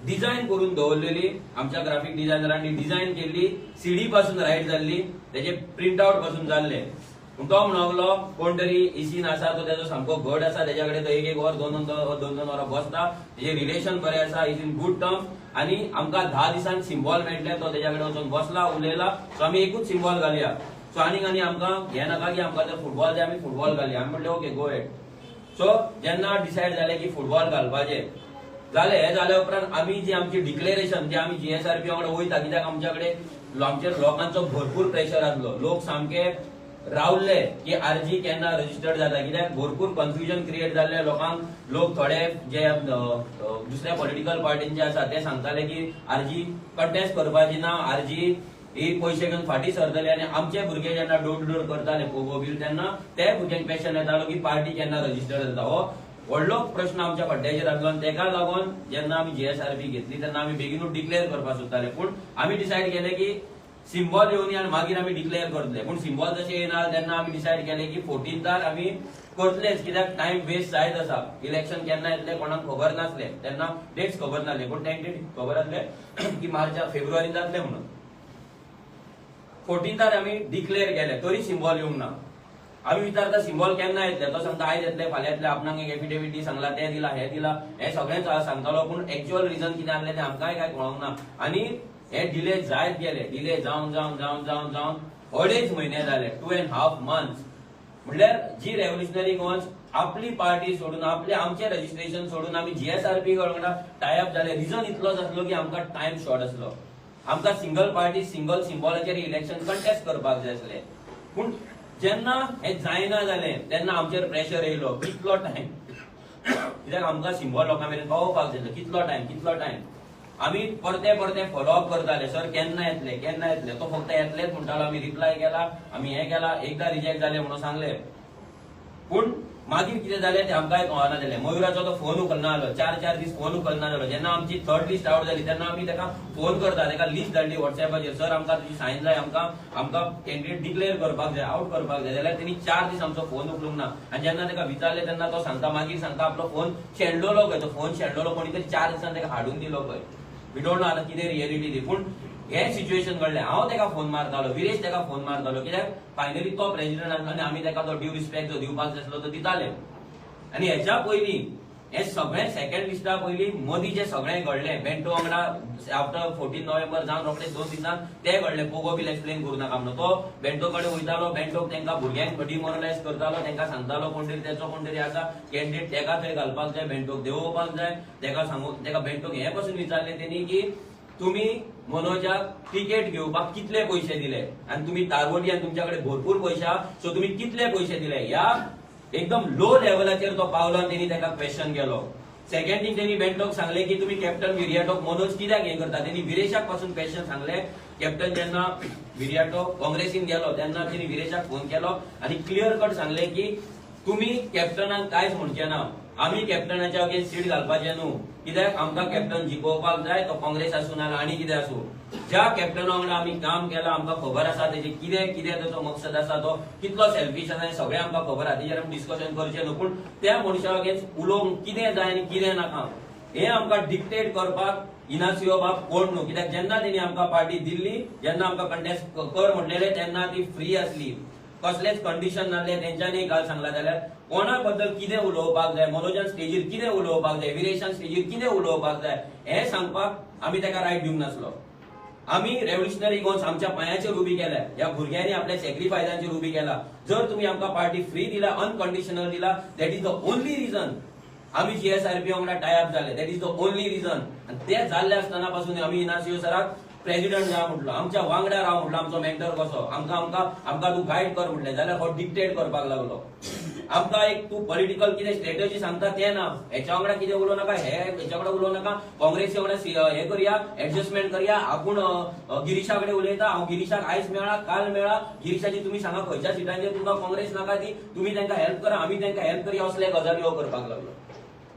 डिझायन करून दवरलेली. आमच्या ग्राफिक डिझायनरांनी डिझायन केल्ली. सीडी पासून रायट जाल्ली, तेजे प्रिंट आउट पासून जाल्ले. तो म्हणलो कोण तरी इसीन आसा तो तेजो सामको घट आसा, तेच्या कडेन तो एक वर दोन वरां बसता. तेजे रिलेशन बरें आसा, इज इन गुड टर्म. आणि आमकां 10 दिसांनी सिम्बॉल मेळटले. तो तेच्या कडेन वचून बसला, उलयला. सो आमी एकूच सिम्बॉल घालया. सो आनी आमकां हें नाका की आमकां जर फुटबॉल जाय आमी फुटबॉल घालया. आमी म्हणलें ओके गो हेड. सो जेन्ना डिसायड जालें की फुटबॉल घालपाचें जालें, हे जाल्या उपरांत आमी जी आमची डिक्लेरेशन जे आमी जीएसआरपी वांगडा वयता, कित्याक आमच्या कडेन आमच्या लोकांचो भरपूर प्रेशर आसलो. लोक सामके रावल्ले की आरजी केन्ना रजिस्टर्ड जाता, कित्याक भरपूर कन्फ्युजन क्रिएट जाल्ले लोकांक. लोक थोडे जे दुसऱ्या पॉलिटिकल पार्टींचे आसा ते सांगताले की आरजी कंटेस्ट करपाची ना, आरजी ही पयशे घेवन फाटी सरतले. आनी आमचे भुरगे जेन्ना डोर टू डोर करताले पोगो बील तेन्ना त्या भुरग्यांक क्वेश्चन येतालो की पार्टी केन्ना रजिस्टर्ड जाता. हो व्हडलो प्रश्न आमच्या फाटल्याचेर आसलो. आनी तेका लागून जेन्ना आमी जीएसआरपी घेतली तेन्ना आमी बेगीनूच डिक्लेअर करपाक सोदताले. पूण आमी डिसायड केले की सिम्बॉल येवन आनी मागीर आमी डिक्लेअर करतले. पूण सिम्बॉल जशें येना तेन्ना आमी डिसायड केले की 14थार आमी करतलेच, कित्याक टायम वेस्ट जायत आसा. इलेक्शन केन्ना येतले कोणाक खबर नासले, तेन्ना डेट्स खबर नासले. पूण टेंटेटिव्ह खबर आसले की फेब्रुवारीन जातले म्हणून. 14थार आमी डिक्लेअर केले, तरी सिम्बॉल येवंक ना. आमी विचारता सिम्बॉल केन्ना येतले, तो सांगता आयज येतले, फाल्यां येतले. आपणाक एक एफिडेविट दी सांगला, ते दिला, हे दिला, हे सगळेंच सांगतालो. पूण एक्च्युअल रिजन कितें आसलें तें आमकांय काय कळोंक ना. आनी हे डिले जायत गेले. डिले जावन 2.5 म्हयने जाले, 2.5 months. म्हणल्यार जी रेव्होल्युशनरी गोवन्स आपली पार्टी सोडून आमचे रजिस्ट्रेशन सोडून आमी जीएसआरपी वांगडा टायअप जाले. रिजन इतलोच आसलो की आमकां टायम शॉर्ट आसलो. आमकां सिंगल पार्टी सिंगल सिम्बॉलाचेर इलेक्शन कंटेस्ट करपाक जाय आसले. पूण जेन्ना हे जायना जालें तेन्ना आमचेर प्रेशर येयलो. कितलो टायम, कित्याक आमकां सिम्बॉल लोकां मेरेन पावोवपाक जाय. कितलो टायम. आमी परते फॉलोअप करताले, सर केन्ना येतले. तो फक्त येतलेच म्हणटालो. आमी रिप्लाय केला, आमी हे केला. एकदा रिजेक्ट जाले म्हणून सांगले. पूण मागीर कितें जालें तें आमकांय कळना जालें. मयुराचो तो फोन उखलना जालो. 4 दीस फोन उखलना जालो. जेन्ना आमची 3rd लिस्ट आउट जाली तेन्ना आमी ताका फोन करता, ताका लिस्ट धाडली व्हॉट्सएपाचेर. सर आमकां तुजी सायन जाय, आमकां कॅन्डिडेट डिक्लेअर करपाक जाय, आउट करपाक जाय. जाल्यार तेणी 4 दीस आमचो फोन उखलूंक ना. आनी जेन्ना ताका विचारले तेन्ना तो मागीर सांगता आपलो फोन शेणलोलो खंय. तो फोन शेणलोलो कोणी तरी 4 दिसान ताका हाडून दिलो खंय. वी डोंट नो आतां कितें रियलिटी ती. पूण हे सिच्युएशन घडलें. हांव ताका फोन मारतालो, विरेश ताका फोन मारतालो, कित्याक फायनली तो प्रेसिडेंट आसलो आनी आमी ताका तो ड्यू रिस्पेक्ट जो दिवपाक जाय आसलो तो दिताले. आनी हेच्या पयलीं हे सगळे सेकंड लिस्टा पयलीं मदीं जे सगळें घडलें बेंटो वांगडा आफ्टर 14 नोव्हेंबर जावन रोखडे 2 दिसान ते घडलें पोगो बील एक्सप्लेन करूं नाका म्हणून तो बेंटो कडेन वयतालो बेंटोक तांकां भुरग्यांक डिमोरलायज करतालो तांकां सांगतालो कोण तरी तेचो कोण तरी आसा कॅन्डिडेट ताका थंय घालपाक जाय बेंटोक देंवोवपाक जाय ताका सांगून ताका बेंटोक हें पासून विचारलें तेणी की तुम्ही मनोजाक तिकेट घेवपाक कितले पैसे दिले आणि तुम्ही तारवटी आणि तुमच्याकडे भरपूर पैसे आहा सो तुम्ही कितले पैसे दिले या एकदम लो लेवलाचेर तो पावलो आणि त्यांनी ताका क्वेश्चन केलो सेकंड थिंग त्यांनी बेंटोक सांगले की तुम्ही कॅप्टन विरियाटोक मनोज कित्याक हे करता त्यांनी विरेशाक पासून क्वेश्चन सांगले कॅप्टन जेन्ना विरियाटोक काँग्रेसीन गेलो तेन्ना त्यांनी विरेशाक फोन केलो आणि क्लियर कट सांगले की तुम्ही कॅप्टनाक कांयच म्हणचे ना आम्ही कॅप्टनाच्या अगेन्स्ट सीट घालपाचे न्हू कित्याक आमकां कॅप्टन जिखोवपाक जाय तो काँग्रेस आसूं नाल्यार आनी कितें आसूं ज्या कॅप्टना वांगडा आमी काम केलां आमकां खबर आसा तेजे कितें कितें ताचो मकसद आसा तो कितलो सेल्फीश आसा हें सगळें आमकां खबर आसा तेजेर आमी डिस्कशन करचें न्हू पूण त्या मनशा अगेन्स्ट उलोवंक कितें जाय आनी कितें नाका हें आमकां डिक्टेट करपाक इनासियो बाब कोण न्हू कित्याक जेन्ना तेणी आमकां पार्टी दिल्ली जेन्ना आमकां कंटेस्ट कर म्हटलेलें तेन्ना ती फ्री आसली कसलेच कंडिशन नासले तेंच्यांनी काल सांगला जाल्यार कोणा बद्दल कितें उलोवपाक जाय मनोजान स्टेजीर कितें उलोवपाक जाय विरेशान स्टेजीर कितें उलोवपाक जाय हें सांगपाक आमी ताका रायट दिवंक नासलो आमी रेव्होल्युशनरी गोन्स आमच्या पांयाचेर उबी केल्या ह्या भुरग्यांनी आपल्या सॅक्रिफायसांचेर उबी केला जर तुमी आमकां पार्टी फ्री दिला अनकंडिशनल दिला that is the only reason आमी जीएसआरपी वांगडा टायअप जाले that is the only reason आनी ते जाल्ले आसतना पासून आमी इनासियो सराक प्रेसिडेंट जा म्हटलो आमच्या वांगडा राव म्हटलो आमचो मेंटर कसो आमकां तूं गायड कर म्हटलें जाल्यार हो डिक्टेट करपाक लागलो आमकां एक तूं पॉलिटिकल कितें स्ट्रॅटजी सांगता तें ना हेच्या वांगडा कितें उलोव नाका हेच्या वांगडा उलोव नाका काँग्रेसी वांगडा हे करया एडजस्टमेंट करया आपूण गिरीशा कडेन उलयता हांव गिरीशाक आयज मेळ्ळा काल मेळ्ळा गिरीशाची तुमी सांगा खंयच्या सिटांचेर तुमकां काँग्रेस नाका ती तुमी तांकां हेल्प करा आमी तांकां हेल्प करया असले गजाली हो करपाक लागलो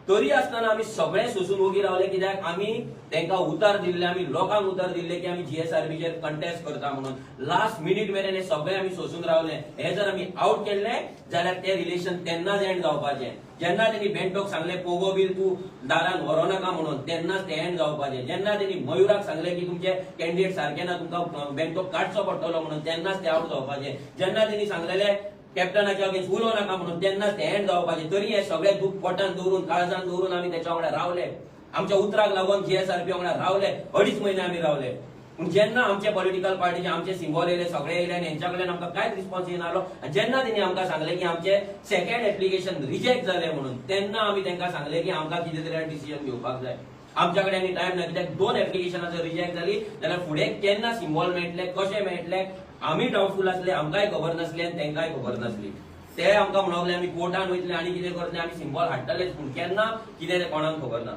तरी आसतना आमी सगळे सोसून उगी रावले कित्याक आमी तांकां उतर दिल्ले आमी लोकांक उतर दिल्ले की आमी जीएसआरबीचेर कंटेस्ट करता म्हणून लास्ट मिनिट मेरेन हे सगळे आमी सोसून रावले हे जर आमी आउट केल्ले जाल्यार ते रिलेशन तेन्नाच एंड जावपाचें जेन्ना तेणी बेंटोक सांगले पोगो बील तूं दारान व्हरो नाका म्हणून तेन्नाच ते एंड जावपाचें जेन्ना तेणी मयुराक सांगले की तुमचे कॅन्डिडेट सारके ना तुमकां बेंटोक काडचो पडटलो म्हणून तेन्नाच ते आउट जावपाचें जेन्ना तेणी सांगलेले कॅप्टनाच्या अगेन्स्ट उलोव नाका म्हणून तेन्नाच ते एंड जावपाचें तरी हे सगळे दूख पोटान दवरून काळजान दवरून आमी तेच्या वांगडा रावले आमच्या उतराक लागून जीएसआरपी वांगडा रावले 2.5 म्हयने आमी रावले पूण जेन्ना आमचे पॉलिटिकल पार्टीचे आमचे सिंबॉल येयले सगळे येयले आनी हेंच्या कडल्यान आमकां कांयच रिस्पॉन्स येनालो जेन्ना तेणी आमकां सांगलें की आमचे सेकंड एप्लिकेशन रिजेक्ट जालें म्हणून तेन्ना आमी तांकां सांगलें की आमकां कितें तरी डिसिजन घेवपाक जाय आमच्या कडेन आनी टायम ना कित्याक 2 एप्लिकेशनां जर रिजेक्ट जाली जाल्यार फुडें केन्ना सिंबॉल मेळटले कशें मेळटले आमी डावटफूल आसले आमकांय खबर नासली आनी तांकांय खबर नासली ते आमकां म्हणले आमी कोर्टान वयतले आनी कितें करतले आमी सिंबॉल हाडटलेच पूण केन्ना कितें तें कोणाक खबर ना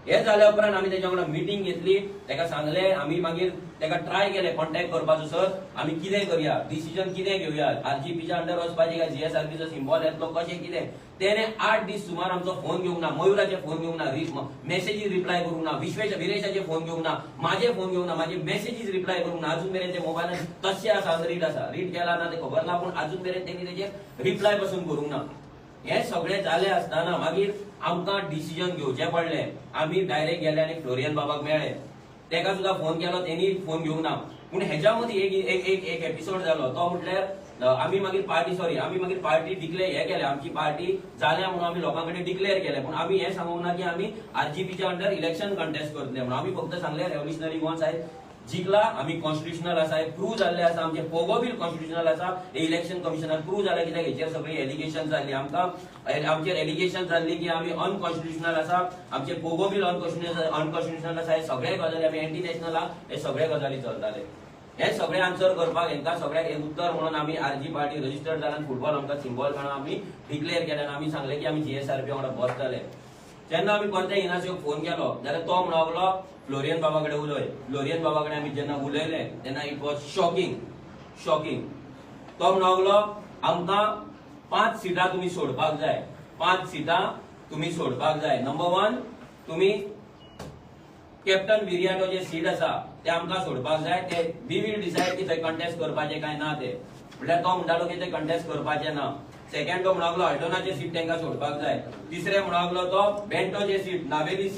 हे जाल्या उपरांत आमी तेच्या वांगडा मिटींग घेतली ताका सांगलें आमी मागीर ताका ट्राय केलें कॉन्टॅक्ट करपाचो सर आमी कितें करया डिसिजन कितें घेवया आरजीपीच्या अंडर वचपाचें काय जीएसआरपीचो सिंबॉल येतलो कशें कितें तेणे 8 दीस सुमार आमचो फोन घेवंक ना मयुराचे फोन घेवंक ना मेसेजीस रिप्लाय करूंक ना विरेशाचे फोन घेवंक ना म्हाजे फोन घेवंक ना म्हाजे मेसेजीस रिप्लाय करूंक ना अजून मेरेन ते मोबायलान तशें आसा रीड केला ना ते खबर ना पूण अजून मेरेन तेणी तेजेर रिप्लाय पासून करूंक ना हे सगळे जाले आसतना मागीर आमकां डिसिजन घेवचें पडलें आमी डायरेक्ट गेले आनी फ्लोरियन बाबाक मेळ्ळे तेका सुद्दां फोन केलो तेणी फोन घेवंक ना पूण हेच्या मदीं एक एपिसोड जालो तो म्हटल्यार आमी मागीर पार्टी डिक्लेअर हे केले आमची पार्टी जाल्या म्हणून आमी लोकां कडेन डिक्लेअर केले पूण आमी हें सांगूंक ना की आमी आरजीपीच्या अंडर इलेक्शन कंटेस्ट करतले म्हणून आमी फक्त सांगले रेव्होल्युशनरी गोन्स आहेत जिंकला आमी कॉन्स्टिट्युशनल आसा प्रूव्ह जाल्ले आसा आमचे पोगो बील कॉन्स्टिट्युशनल आसा हे इलेक्शन कमिशनान प्रूव्ह जालें कित्याक हेचेर सगळी एलिगेशन जाल्ली आमकां आमचेर एलिगेशन जाल्ली की आमी अनकॉन्स्टिट्युशनल आसा आमचे पोगो बील अनकॉन्स्टिट्युशनल आसा हे सगळे गजाली आमी एंटी नॅशनल आहा हे सगळे गजाली चलताले हे सगळे आन्सर करपाक हेंकां सगळ्याक उत्तर म्हणून आमी आरजी पार्टी रजिस्टर्ड जाल्यान फुटबॉल आमकां सिंबॉल म्हणून आमी डिक्लेअर केलें आनी आमी सांगलें की आमी जीएसआरपी वांगडा बसतले जेन्ना आमी परते इनासियोक फोन केलो जाल्यार तो म्हणलो फ्लोरियन बाबा कडेन उलय फ्लोरियन बाबा कडेन आमी जेन्ना उलयले तेन्ना इट वॉज शॉकिंग तो म्हणलो आमकां 5 सिटां तुमी सोडपाक जाय 5 सिटां तुमी सोडपाक जाय नंबर 1 तुमी कॅप्टन विरियाटो जे सीट आसा ते आमकां सोडपाक जाय ते वी वील डिसायड की थंय कंटेस्ट करपाचें काय ना ते म्हटल्यार तो म्हणटालो की ते कंटेस्ट करपाचें ना सेकंड तो म्हणलो अल्टोनाचे सीट तांकां सोडपाक जाय तिसरे म्हणलो तो बेंटोचे सीट नावेली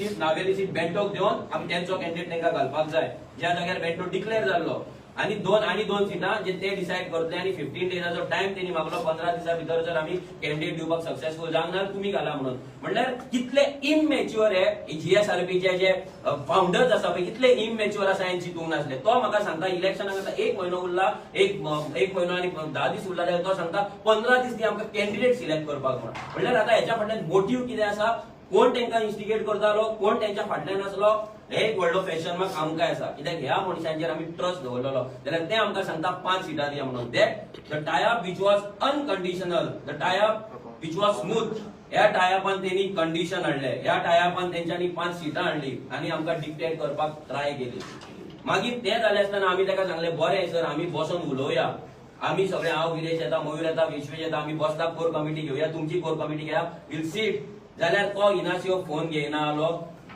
सीट बेंटोक देवन आमी तेंचो कॅन्डिडेट तांकां घालपाक जाय ज्या जाग्यार बेंटो डिक्लेअर जाल्लो आणि दोन सिटां जे ते डिसाईड करतले आणि 15 डेजाचो टाइम त्यांनी मागलो. 15 दिसा भितर जर आम्ही कॅन्डिडेट दिवपाक सक्सेसफुल जावंक ना तुम्ही घाला म्हणून. म्हणल्यार कितले इमॅच्युअर आहे GSRBचे जे फाउंडर्स आसा पळय कितले इमॅच्युअर आसा हांवें चिंतूंक नासले. तो म्हाका सांगता इलेक्शनाक आतां 1 म्हयनो उरला, एक म्हयनो आणि 10 दीस उरला जाल्यार तो सांगता 15 दीस ती आमकां कॅन्डिडेट सिलेक्ट करपाक म्हणून. म्हणल्यार आतां हेच्या फाटल्यान मोटीव कितें आसा, कोण तांकां इन्स्टिगेट करतालो, कोण त्यांच्या फाटल्यान आसलो, हे एक व्हडलो क्वेश्चन मार्क आमकां आसा. कित्याक ह्या मनशांचेर आमी ट्रस्ट दवरलेलो जाल्यार ते आमकां सांगता 5 सिटां दिया म्हणून. That the tie up which was unconditional, the tie up which was smooth, ह्या टायअपान त्यांनी कंडिशन हाडले, ह्या टायअपान तेंच्यांनी 5 सिटां हाडली आणि आमकां डिक्टेट करपाक ट्राय केली. मागीर ते जाले आसतना आमी ताका सांगले बरें सर आमी बसून उलोवया, आम्ही सगळे हांव गिरेश येता, मयूर येता, विश्वेश येता, आम्ही बसता कोर कमिटी घेऊया, तुमची कोर कमिटी घेया, विल सीट. जाल्यार तो इनासिओ फोन घेयना आलो,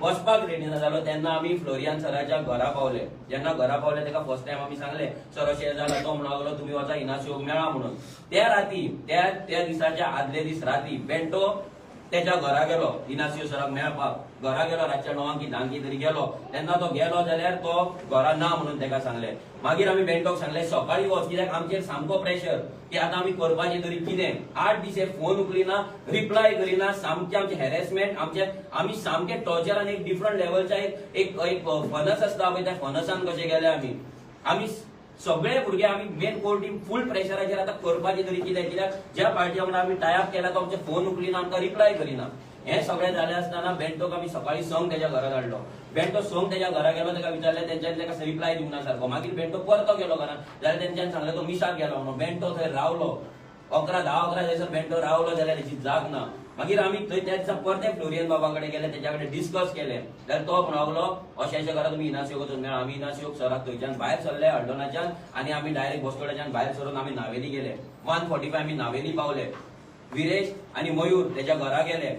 बसपाक रेडी ना जालो. तेन्ना आमी फ्लोरियन सराच्या घरा पावले. जेन्ना घरा पावले ताका फर्स्ट टाइम आमी सांगले सर अशें जाला. तो म्हणून लागलो तुमी वचा इनासिओक मेळा म्हणून. त्या राती त्या दिसाच्या आदले दीस राती बेंटो त्याच्या घरा गेलो इनासिओ सराक मेळपाक. घरा गेलो रातच्या 9 की 10 तरी गेलो. तेन्ना तो गेलो जाल्यार तो घरा ना म्हणून ताका सांगले. मागीर आमी बेंटोक सांगले सकाळी वच, कित्याक आमचेर सामको प्रेशर की आतां आमी करपाचें तरी कितें. 8 दीस फोन उखलिना, रिप्लाय करिना, सामकें आमचें हॅरेसमेंट, आमी सामकें टॉर्चरान एक डिफरंट लेवलच्या एक फनस आसता पळय त्या फनसान कशें गेले आमी सगळे भुरगे आमी मेन कोर टीम फुल प्रेशराचेर आतां करपाचें तरी कितें. कित्याक ज्या पार्टी वांगडा आमी टायअप केला तो आमचे फोन उखलिना, आमकां रिप्लाय करिना. हे सगळें जालें आसतना बेंटोक आमी सकाळी संक तेच्या घरा धाडलो. बेंटो संक तेच्या घरा गेलो, ताका विचारलें तेंच्यांनी ताका रिप्लाय दिवना सारको. मागीर बेंटो परतो गेलो घरान जाल्यार तेंच्यांनी सांगलें तो मिसाक गेलो म्हणून. बेंटो थंय रावलो 11-10 थंयसर बेंटो रावलो जाल्यार तेची जाग ना. मागीर आमी थंय त्या दिसा परते फ्लोरियन बाबा कडेन गेले, तेच्या कडेन डिस्कस केले जाल्यार तो म्हणलो अशें घरा तुमी इनासिओक वचून मेळा. आमी इनासिओक सराक थंयच्यान भायर सरले हल्डोनाच्यान आणि आमी डायरेक्ट बसतोड्याच्यान भायर सरून आमी नावेली गेले. 1:45 आमी नावेली पावले. विरेश आणि मयूर तेच्या घरा गेले,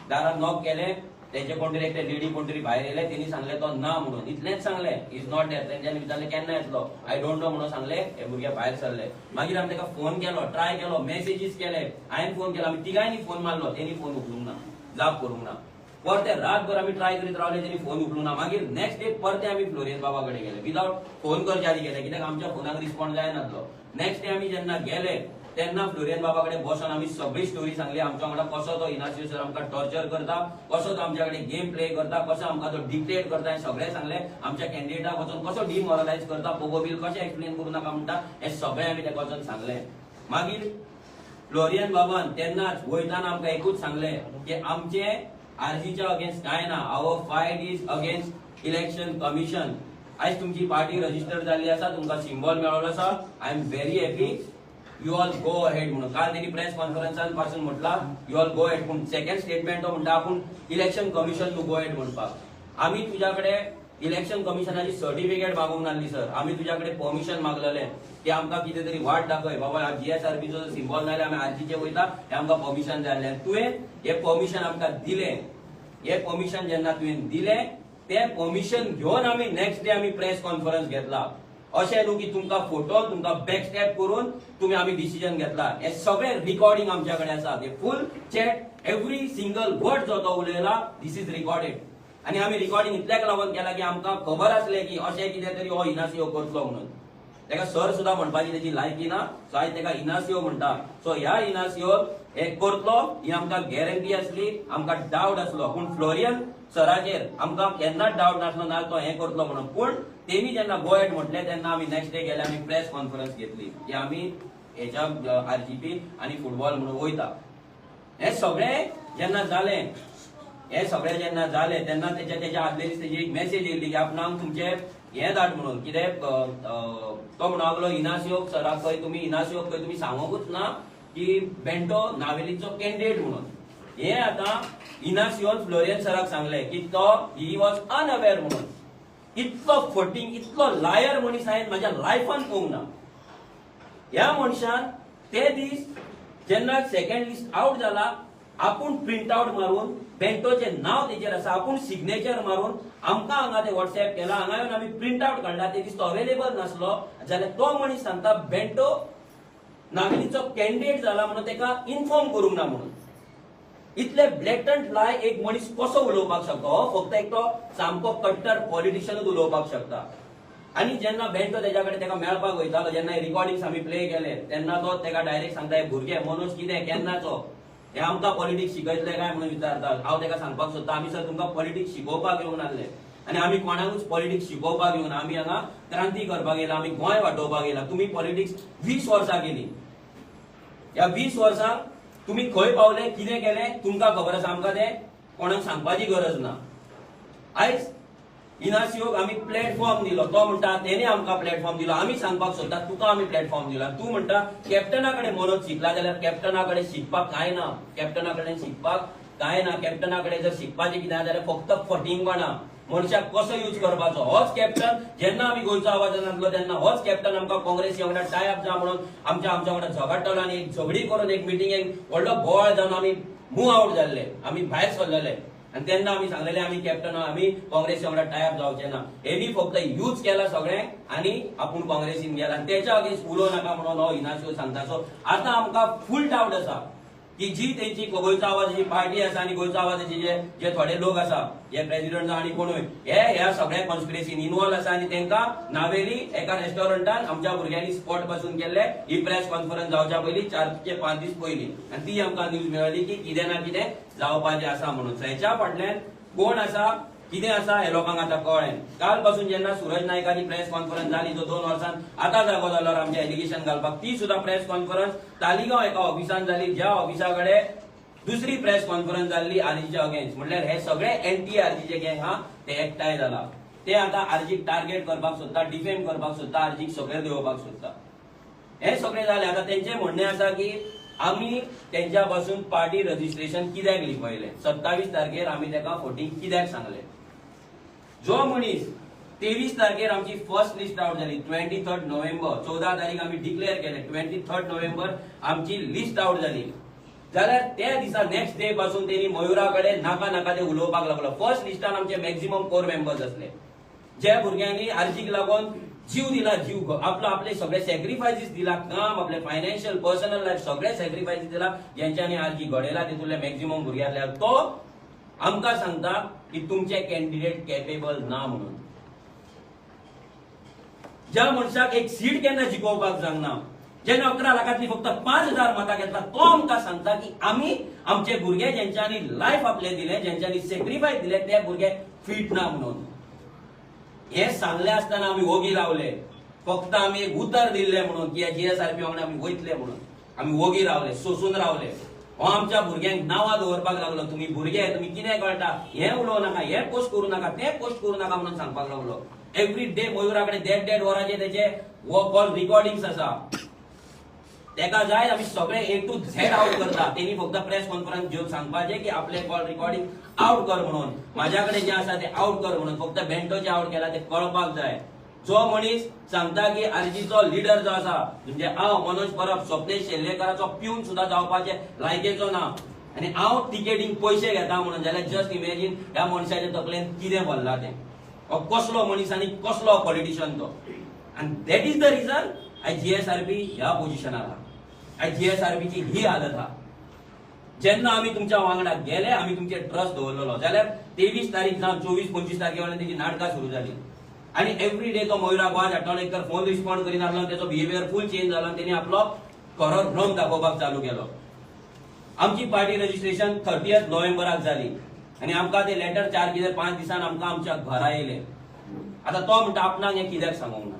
दारात नॉक केले. तेचे कोण तरी एकटे लेडी कोण तरी भायर येयले, तेणी सांगले तो ना म्हणून. इतलेंच सांगले इज नॉट देयर. तेंच्यांनी विचारले केन्ना येतलो, आय डोंट नो म्हणून सांगले. हे भुरगे भायर सरले. मागीर आमी ताका फोन केलो, ट्राय केलो, मेसेजीस केले, हांवें फोन केलो, आमी तिगांयनी फोन मारलो, तेणी फोन उखलूंक ना, जाप करूंक ना. परते रातभर आमी ट्राय करीत रावले, तेणी फोन उखलूंक ना. मागीर नेक्स्ट डे परते आमी फ्लोरियन बाबा कडेन गेले विदाउट फोन करच्या आदी गेले, कित्याक आमच्या फोनाक रिस्पॉन्ड जायनासलो. नेक्स्ट डे आमी जेन्ना गेले तेन्ना फ्लोरियन बाबा कडेन बसून आमी सगळी स्टोरी सांगली. आमच्या वांगडा कसो तो इनासिओ सर आमकां टॉर्चर करता, कसो तो आमच्या कडेन गेम प्ले करता, कसो आमकां तो डिक्टेट करता, हें सगळें सांगलें. आमच्या कॅन्डिडेटाक वचून कसो डिमोरलायज करता, पोगो बील कशें एक्सप्लेन करूं नाका म्हणटा, हें सगळें आमी ताका वचून सांगलें. मागीर फ्लोरियन बाबान तेन्नाच वयताना आमकां एकूच सांगलें की आमचे आरजीच्या अगेन्स्ट कांय ना, our fight is against election commission. आयज तुमची पार्टी रजिस्टर जाल्ली आसा, तुमकां सिम्बॉल मेळ्ळो आसा, I am very happy, you all go ahead म्हणून. काल त्यांनी प्रेस कॉन्फरन्सान पासून म्हटला यू ऑल गो अहेड. पूण सेकंड स्टेटमेंट तो म्हणटा आपूण election commission to go ahead म्हणपाक. आमी तुज्या कडेन इलेक्शन कमिशनाची सर्टिफिकेट मागूंक नासली सर. आमी तुज्या कडेन परमिशन मागलेलें की आमकां कितें तरी वाट दाखय बाबा, GSRBचो सिम्बॉल नाल्यार आमी आरजीचे वयता, हें आमकां परमिशन जाय आसलें. तुवें हें परमिशन आमकां दिलें. हें परमिशन जेन्ना तुवें दिलें तें परमिशन घेवन आमी नेक्स्ट डे आमी प्रेस कॉन्फरन्स घेतला. अशें न्हू की तुमकां फोटो तुमकां बॅकस्टॅप करून तुमी आमी डिसिजन घेतला. हे सगळें रिकॉर्डिंग आमच्या कडेन आसा. ते फुल चॅट एवरी सिंगल वर्ड जो तो उलयला दीस इज रिकॉर्डेड. आनी आमी रिकॉर्डिंग इतल्याक लागून केला की आमकां खबर आसलें की अशें कितें तरी हो इनासिओ करतलो म्हणून. ताका सर सुद्दां म्हणपाची तेची लायकी ना, सो आयज ताका इनासिओ म्हणटा. सो ह्या इनासिओ हे करतलो ही आमकां गॅरंटी आसली, आमकां डावट आसलो. पूण फ्लोरियन सराचेर आमकां केन्नाच डावट नासलो ना तो हें करतलो म्हणून. पूण तेमी जेन्ना गो अहेड म्हटलें तेन्ना आमी नेक्स्ट डे गेले, आमी प्रेस कॉन्फरन्स घेतली की आमी हेच्या आरजीपी आनी फुटबॉल म्हणून वयता. हें सगळें जेन्ना जालें तेन्ना तेच्या आदले दीस तेजी एक मेसेज येयल्ली की आपणाक तुमचे हें धाड म्हणून. कितें तो म्हणूंक लागलो इनासिओक सराक खंय तुमी सांगोकूच ना की बेंटो नावेलीचो कॅन्डिडेट म्हणून. हें आतां इनासिओन फ्लोरियन सराक सांगलें की तो ही वॉज अनअवेर म्हणून. इतलो फटींग, इतलो लायर मनीस हांवें म्हाज्या लायफान पळोवंक ना. ह्या मनशान ते दीस जेन्ना सेकंड लिस्ट आउट जाला आपूण प्रिंट आउट मारून बेंटोचें नांव तेचेर आसा, आपूण सिग्नेचर मारून आमकां हांगा ते व्हॉट्सएप केला, हांगा येवन आमी प्रिंट आउट काडला. ते दीस तो अवेलेबल नासलो जाल्यार तो मनीस सांगता बेंटो नावेलीचो कॅन्डिडेट जाला म्हणून ताका इन्फॉर्म करूंक ना म्हणून. इतले ब्लॅटंट लाय एक मनीस कसो उलोवपाक शकता? हो फक्त एक तो सामको कट्टर पॉलिटिशियनूच उलोवपाक शकता. आणि जेन्ना बेंटो तेच्या कडेन तेका मेळपाक वयतालो, जेन्ना रिकॉर्डिंग्स आमी प्ले केले तेन्ना तो तेका डायरेक्ट सांगता, हे भुरगे मनोज कितें केन्नाचो, हे आमकां पॉलिटिक्स शिकयतले काय म्हणून विचारता. हांव तेका सांगपाक सोदता, आमी सर तुमकां पॉलिटिक्स शिकोवपाक येवन आसले आनी आमी कोणाकूच पॉलिटिक्स शिकोवपाक येवन आमी हांगा क्रांती करपाक येयला, आमी गोंय वाटोवपाक येयला. तुमी पॉलिटिक्स 20 वर्सां केली. ह्या 20 वर्सांक तुमी खंय पावले, कितें केलें तुमकां खबर आसा, आमकां तें कोणाक सांगपाची गरज ना. आयज इनासिओक आमी प्लॅटफॉर्म दिलो, तो म्हणटा तेणे आमकां प्लॅटफॉर्म दिलो, आमी सांगपाक सोदता तुका आमी प्लॅटफॉर्म दिला. तूं म्हणटा कॅप्टना कडेन मनोज शिकला, जाल्यार कॅप्टना कडेन शिकपाक काय ना, कॅप्टना कडेन शिकपाक काय ना. कॅप्टना कडेन जर शिकपाचें कितें जाल्यार फक्त फटिंगपणा, मनशाक कसो यूज करपाचो. होच कॅप्टन जेन्ना आमी गोंयचो आवाज नासलो तेन्ना होच कॅप्टन आमकां काँग्रेसी वांगडा टायअप जा म्हणून आमच्या वांगडा झगडटालो आनी एक झगडी करून एक मिटिंगेक व्हडलो बोवाळ जावन आमी मूव आउट जाल्ले, आमी भायर सरलेले. आनी तेन्ना आमी सांगलेले आमी कॅप्टन आमी काँग्रेसी वांगडा टायअप जावचे ना. हेणी फक्त यूज केला सगळें आनी आपूण काँग्रेसीन गेला आनी तेच्या अगेन्स्ट उलोव नाका म्हणून हो इनासिओ सांगता. सो आतां आमकां फूल डावट आसा की जी तेंची गोंयचो आवाजाची पार्टी आसा आनी गोंयचो आवाजाचे जे थोडे लोक आसा, हे प्रेसिडेंट आनी कोणूय, हे ह्या सगळ्या कॉन्स्पिरसीन इन्वॉल्व आसा आनी तेंकां नावेली एका रेस्टॉरंटान आमच्या भुरग्यांनी स्पॉट पासून केल्ले. ही प्रेस कॉन्फरन्स जावच्या पयलीं 4 ते 5 दीस पयलीं, आनी ती आमकां न्यूज मेळ्ळी की कितें ना कितें जावपाचें आसा म्हणून. हेच्या फाटल्यान कोण आसा, कितें आसा हे लोकांक आतां कळ्ळें. काल पासून जेन्ना सूरज नायकाची प्रेस कॉन्फरन्स जाली, जो 2 वर्सान आतां जागो जालो आमचे एलिगेशन घालपाक, ती सुद्दां प्रेस कॉन्फरन्स तालिगांव एका ऑफिसान जाली, ज्या ऑफिसा कडेन दुसरी प्रेस कॉन्फरन्स जाल्ली आरजीच्या अगेन्स्ट. म्हणल्यार हे सगळे एंटी आरजीचे गँग हा ते एकठांय जाला. ते आतां आरजीक टार्गेट करपाक सोदता, डिफेम करपाक सोदता, आरजीक सकयल देंवोवपाक सोदता. हे सगळे जाले. आतां तेंचें म्हणणें आसा की आमी तेंच्या पासून पार्टी रजिस्ट्रेशन कित्याक लिपयलें, 27 तारखेर आमी तेका फोटींग कित्याक सांगलें. जो मनीस 23 तारखेर आमची फर्स्ट लिस्ट आउट जाली, 23 नोव्हेंबर, 14 तारीख आमी डिक्लेअर केले, 23 नोव्हेंबर आमची लिस्ट आउट जाली, जाल्यार त्या दिसा नेक्स्ट डे पासून तेणी मयुरा कडेन नाका ते उलोवपाक लागलो. फर्स्ट लिस्टान आमचे मॅक्झिमम कोर मेंबर्स आसले, ज्या भुरग्यांनी आरजीक लागून जीव दिला, जीव आपले सगळे सॅक्रिफायसीस दिला, काम आपले फायनान्शियल पर्सनल लायफ सगळे सॅक्रिफायसीस दिला, ज्यांच्यानी आरजी घडयला तितूंतले मॅक्झिमम भुरगे आसल्यार तो आमकां सांगता की तुमचे कॅन्डिडेट कॅपेबल ना म्हणून. ज्या मनशाक एक सीट केन्ना जिखोवपाक जायना, जेन्ना 11 लाखांतली फक्त 5,000 मतां घेतला, तो आमकां सांगता की आमी आमचे भुरगे ज्यांच्यानी लायफ आपले दिले, ज्यांच्यानी सॅक्रिफायस दिले, ते भुरगे फिट ना म्हणून. हे सांगले आसतना आमी वोगी रावले, फक्त आमी एक उतर दिल्ले म्हणून की जीएसआरपी वांगडा आमी वयतले म्हणून आमी वोगी रावले, सोसून रावले. हो आमच्या भुरग्यांक नांवां दवरपाक लागलो, तुमी भुरगे, तुमी कितें कळटा, हे उलोव नाका, हे पोस्ट करूं नाका, ते पोस्ट करूं नाका म्हणून सांगपाक लागलो. एवरी डे मयुरा कडेन देड वरांचे तेचे कॉल रिकॉर्डिंग्स आसा. तेका जाय आमी सगळे A to Z आउट करता. तेणी फक्त प्रेस कॉन्फरन्स घेवन सांगपाचें की आपले कॉल रिकॉर्डिंग आउट कर म्हणून, म्हाज्या कडेन जे आसा ते आउट कर म्हणून. फक्त बेंटोचे आउट केला ते कळपाक जाय. जो मनीस सांगता की आरजीचो लिडर जो आसा, म्हणजे हांव मनोज परब स्वप्नेश शेल्लेकराचो पिऊन सुद्धा जावपाचे लायकेचो ना आनी हांव टिकेटींक पयशे घेता म्हणून, जाल्यार जस्ट इमॅजीन ह्या मनशाच्या तकलेन कितें भरला तें. हो कसलो मनीस आनी कसलो पॉलिटिशियन तो. आनी दॅट इज द रिजन आयज जीएसआरपी ह्या पोझिशनार आहा. आयज जीएसआरपीची ही हालत आहा. जेन्ना आमी तुमच्या वांगडा गेले, आमी तुमचे ट्रस्ट दवरलेलो, जाल्यार 23 तारीख जावन 24-25 तारखे वयल्यान तेजी नाटकां सुरू जाली. आनी एवरी डे तो मयुरा गोंयांत हाडटालो, एक तर फोन रिस्पॉन्ड करिनासलो, तेचो बिहेवियर फूल चेंज जालो, तेणी आपलो खरो रंग दाखोवपाक चालू केलो. आमची पार्टी रजिस्ट्रेशन 30 नोव्हेंबराक जाली आनी आमकां ते लेटर 4 कितें 5 दिसान आमकां आमच्या घरा येयले. आतां तो म्हणटा आपणाक हें कित्याक सांगूंक ना.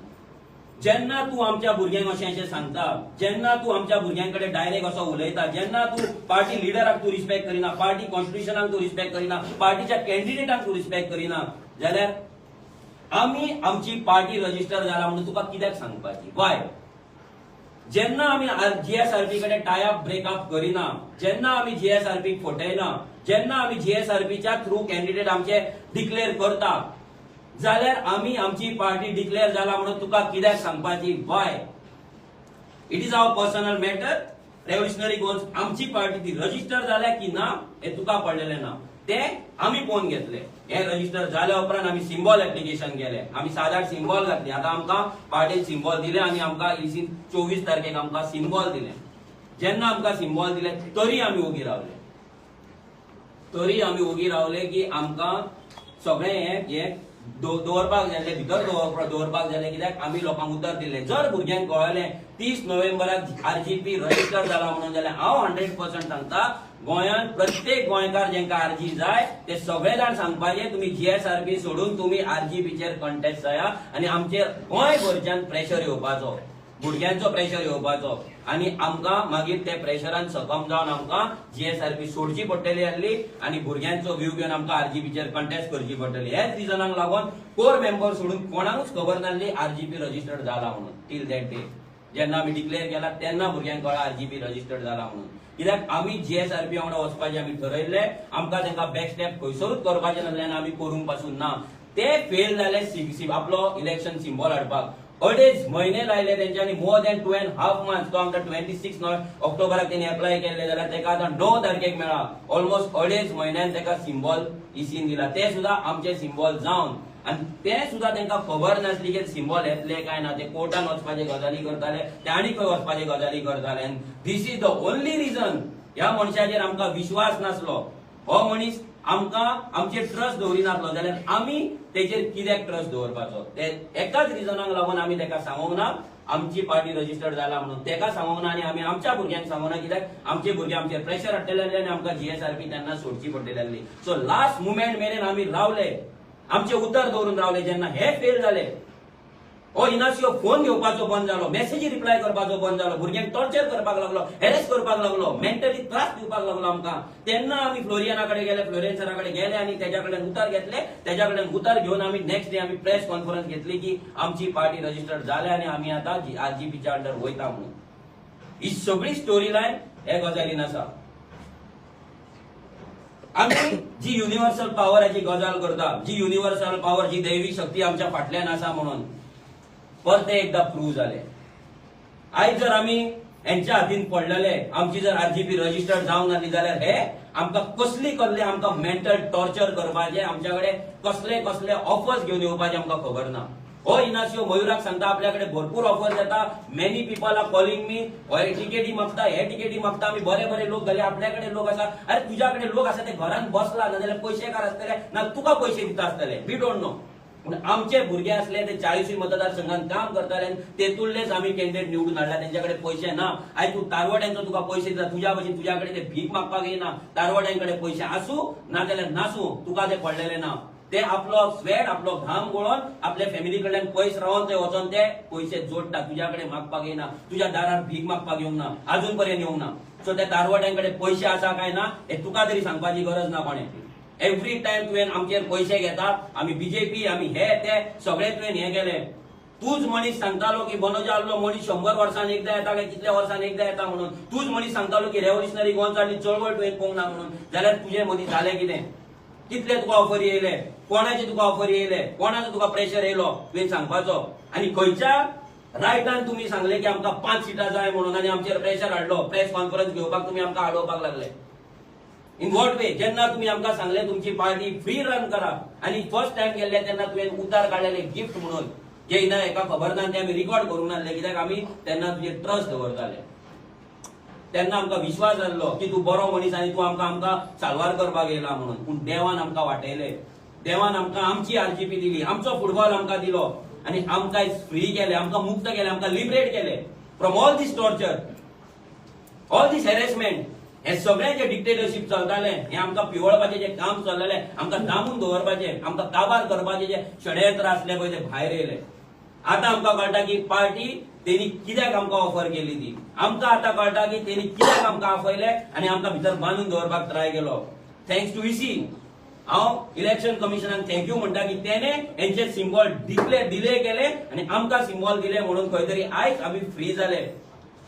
जेन्ना तूं आमच्या भुरग्यांक अशें सांगता, जेन्ना तूं आमच्या भुरग्यां कडेन डायरेक्ट असो उलयता, जेन्ना तूं पार्टी लिडराक तूं रिस्पेक्ट करिना, पार्टी कॉन्स्टिट्युशनाक तूं रिस्पेक्ट करिना, पार्टीच्या कॅन्डिडेटाक तूं रिस्पेक्ट करिना, जाल्यार आमी आमची पार्टी रजिस्टर जाला म्हणून तुका कित्याक सांगपाची. वाय? जेन्ना आमी जीएसआरपी कडेन टायअप ब्रेकअप करिना, जेन्ना आमी जीएसआरपीक फटयना, जेन्ना आमी जीएसआरपीच्या थ्रू कॅन्डिडेट आमचे डिक्लेअर करता, जाल्यार आमी आमची पार्टी डिक्लेअर जाला म्हणून तुका कित्याक सांगपाची. Why? It is our personal matter. Revolutionary goals आमची पार्टी ती रजिस्टर जाल्या की ना हे तुका पडलेलें ना, ते आमी पळोवन घेतले. हे रजिस्टर जाल्या उपरांत आमी सिम्बॉल एप्लिकेशन केले, आमी 7-8 सिम्बॉल घातली. आतां आमकां पार्टीन सिम्बॉल दिले आनी आमकां 24 तारखेक आमकां सिम्बॉल दिले. जेन्ना आमकां सिम्बॉल दिले तरी आमी ओगी रावले, की आमकां सगळें हें दवरपाक जाय भितर दवरपाक जाय कित्याक आमी लोकांक उतर दिल्लें. जर भुरग्यांक कळलें 30 नोव्हेंबराक आरजीपी रजिस्टर जाला म्हणून जाल्यार हांव 100% सांगता गोंयांत प्रत्येक गोंयकार जेंकां आरजी जाय ते सगळे जाण सांगपाचे तुमी जीएसआरपी सोडून तुमी आरजीपीचेर कंटेस्ट जाया आनी आमचेर गोंयभरच्यान प्रेशर येवपाचो, भुरग्यांचो प्रेशर येवपाचो आनी आमकां मागीर ते प्रेशरान सकम जावन आमकां जीएसआरपी सोडची पडटली आसली आनी भुरग्यांचो व्यू घेवन आमकां आरजीपीचेर कंटेस्ट करची पडटली. हेच रिजनाक लागून कोर मेंबर सोडून कोणाकूच खबर नासली आरजीपी रजिस्टर्ड जाला म्हणून. टील दॅट डे जेन्ना आमी डिक्लेअर केला तेन्ना भुरग्यांक कळ्ळा आरजीपी रजिस्टर्ड जाला म्हणून. कित्याक आमी जीएसआरपी वांगडा वचपाचें आमी ठरयल्लें. आमकां तांकां बॅक स्टेप खंयसरूच करपाचें नासलें आमी करूंक पासून ना. ते फेल जाले आपलो इलेक्शन सिम्बॉल हाडपाक. 2.5 म्हयने लायले तेंच्यांनी, मोर दॅन 2.5 months. तो आमकां 26 ऑक्टोबराक तेणी एप्लाय केल्ले जाल्यार तेका आतां 9 तारखेक मेळ्ळा. ऑलमोस्ट 2.5 म्हयन्यान तेका सिम्बॉल इसीन दिला. ते सुद्दां आमचे सिम्बॉल जावन आनी ते सुद्दां तांकां खबर नासली की सिम्बॉल येतले काय ना. ते कोर्टान वचपाचे गजाली करताले, ते आनी खंय वचपाचे गजाली करताले. आनी this is the only reason ह्या मनशाचेर आमकां विश्वास नासलो. हो मनीस आमकां आमचेर ट्रस्ट दवरिनासलो जाल्यार आमी तेचेर कित्याक ट्रस्ट दवरपाचो. ते एकाच रिजनाक लागून आमी तेका सांगूंक ना आमची पार्टी रजिस्टर्ड जाला म्हणून. तेका सांगूंक ना आनी आमी आमच्या भुरग्यांक सांगूंक ना कित्याक आमचे भुरगे आमचेर प्रेशर हाडटले आनी आमकां जीएसआरपी तेन्ना सोडची पडटली आसली. सो लास्ट मुमेंट मेरेन आमी रावले, आमचे उतर दवरून रावले. जेन्ना हे फेल जाले, हो इनासियो फोन घेवपाचो बंद जालो, मेसेजी रिप्लाय करपाचो बंद जालो, भुरग्यांक टॉर्चर करपाक लागलो, हेरेस करपाक लागलो, मेंटली त्रास दिवपाक लागलो आमकां. तेन्ना आमी फ्लोरियना कडेन गेले, फ्लोरियन सरा कडेन गेले आनी तेच्या कडेन उतर घेतले. तेच्या कडेन उतर घेवन आमी नेक्स्ट डे आमी प्रेस कॉन्फरन्स घेतली की आमची पार्टी रजिस्टर्ड जाले आनी आमी आतां आरजीपीच्या अंडर वयता म्हणून. ही सगळी स्टोरी लायन हे गजालीन आसा. आमी जी युनिवर्सल पॉवराची गजाल करता, जी युनिवर्सल पॉवर, जी दैवी शक्ती आमच्या फाटल्यान आसा म्हणून परते एकदा प्रूव्ह जाले. आयज जर आमी यांच्या हातीन पडलेले, आमची जर आरजीपी रजिस्टर्ड जावंक नासली जाल्यार हे आमकां कसले आमकां मेंटल टॉर्चर करपाचे, आमच्या कडेन कसले ऑफर्स घेवन येवपाचे आमकां खबर ना. हो इनासियो मयुराक सांगता आपल्याकडे भरपूर ऑफर्स येता. Many people are calling me, हे टिकेटी मागता, हे टिकेटी मागता. आमी बरे लोक घाले, आपल्याकडे लोक आसा. अरे तुझ्याकडे लोक आसा ते घरान बसला ना जाल्यार पयशेकार आसतले ना तुका पयशे दिता आसतले, वी डोंट नो. पूण आमचे भुरगे असले ते 40 मतदारसंघात काम करताले, तेतूनलेच आमी कॅन्डिडेट निवडून हाडला. त्यांच्याकडे पयशे ना. आयज तू तारवड्यांचो तुका पयशे दिता, तुझ्या भशेन तुझ्याकडे ते भीक मागपाक येना. तारवड्यांकडे पयशे आसूं ना जाल्यार नासूं, तुका ते पडलेले ना. ते आपलो स्वेट, आपलो घाम गळोवन आपल्या फॅमिली कडल्यान पयस रावन ते वचोन ते पयशे जोडटा. तुझ्याकडे मागपाक येना, तुझ्या दारार भीक मागपाक येवंक ना, अजून पर्यंत येवंक ना. सो त्या तारवड्यांकडे पयशे आसा काय ना हे तुका तरी सांगपाची गरज ना कोणे. एवरी टाइम तुवें आमचेर पयशे घेता, आमी बीजेपी, आमी हे ते सगळे तुवें हे केले. तूच मनीस सांगतालो की बनोजा आसलो मनीस 100 वर्सान एकदा येता काय कितल्या वर्सान एकदा येता म्हणून. तूच मनीस सांगतालो की रेव्होल्युशनरी गोंयचाली चळवळ तुवें पळोवंक ना म्हणून. जाल्यार तुझे मदीं जालें कितें? कितले तुका ऑफर येयले, कोणाचे तुका ऑफर येयले, कोणाचो तुका प्रेशर येयलो तुवें सांगपाचो. आनी खंयच्या रायटान तुमी सांगले की आमकां 5 सिटां जाय म्हणून आनी आमचेर प्रेशर हाडलो. प्रेस कॉन्फरन्स घेवपाक तुमी आमकां आडोवपाक लागले. इन वॉट वे? जेन्ना तुमी आमकां सांगले तुमची पार्टी फ्री रन करा आनी फर्स्ट टाइम गेल्ले तेन्ना तुवें उतार काडलेले गिफ्ट म्हणून, जे ना एका खबर ना ते आमी रिकॉर्ड करूंक नासले कित्याक आमी तेन्ना तुजे ट्रस्ट दवरताले. तेन्ना आमकां विश्वास जाल्लो की तूं बरो मनीस आनी तूं आमकां साल्वार करपाक येयला म्हणून. पूण देवान आमकां वाटयले. देवान आमकां आमची आरजीपी दिली, आमचो फुटबॉल आमकां दिलो आनी आमकां फ्री केले, आमकां मुक्त केले, आमकां लिबरेट केले from all these torture, all these harassment. हे सगळे जे डिक्टेटरशीप चलताले, हे आमकां पिवळपाचें जे काम चललेले, आमकां दामून दवरपाचें, आमकां काबार करपाचे जे षडयंत्र आसले पळय ते भायर येयले. आतां आमकां कळटा की पार्टी तेणी कित्याक आमकां ऑफर केली ती. आमकां आतां कळटा की तेणी कित्याक आमकां आफयले आनी आमकां भितर बांदून दवरपाक ट्राय केलो. थँक्स टू इसी हांव इलेक्शन कमिशनाक थँक्यू म्हणटा की तेणे हेंचे सिम्बॉल डिले केले आनी आमकां सिम्बॉल दिले म्हणून खंय तरी आयज आमी फ्री जाले.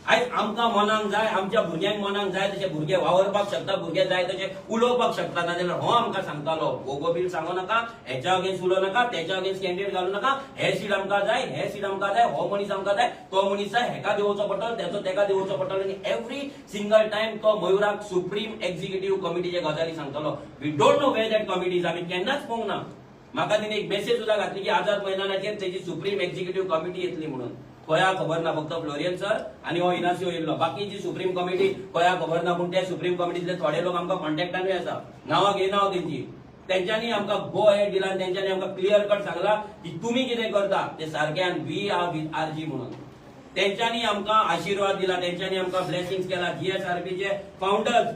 आयज आमकां मनाक जाय, आमच्या भुरग्यांक मनाक जाय तशे भुरगे वावरपाक शकता, भुरगे जाय तशे उलोवपाक शकता. नाजाल्यार हो आमकां सांगतालो गोगो बील सांगू नाका, हेच्या अगेन्स्ट उलोव नाका, तेच्या अगेन्स्ट कॅन्डिडेट घालू नाका, हे सीट आमकां जाय, हे सीट आमकां जाय, हो मनीस आमकां जाय, तो मनीस जाय, हेका दिवचो पडटलो, तेचो तेका दिवचो पडटलो. आनी एवरी सिंगल टायम तो मयुराक सुप्रीम एक्झिक्युटीव कमिटीचे गजाली सांगतालो. We don't know where that committees, आमी केन्नाच पळोवंक ना. म्हाका तिने एक मेसेज सुद्दां घातली की आझाद मैदानाचेर तेजी सुप्रीम एक्झिक्युटीव कमिटी येतली म्हणून. खंय खबर ना, फक्त फ्लोरियन सर आनी हो इनासियो येयल्लो. बाकीची सुप्रीम कमिटी खंय खबर ना. पूण त्या सुप्रीम कमिटीतले थोडे लोक आमकां कॉन्टॅक्टानूय आसा, नांवां घेयना हांव तेंची. त्यांच्यानी आमकां गो हेड दिला, त्यांच्यानी आमकां क्लियर कट सांगला की तुम्ही कितें करता ते सारक्यान वी आर विथ आरजी म्हणून. त्यांच्यानी आमकां आशीर्वाद दिला, त्यांच्यानी आमकां ब्लेसिंग्स केला. जीएसआरपीचे फाउंडर्स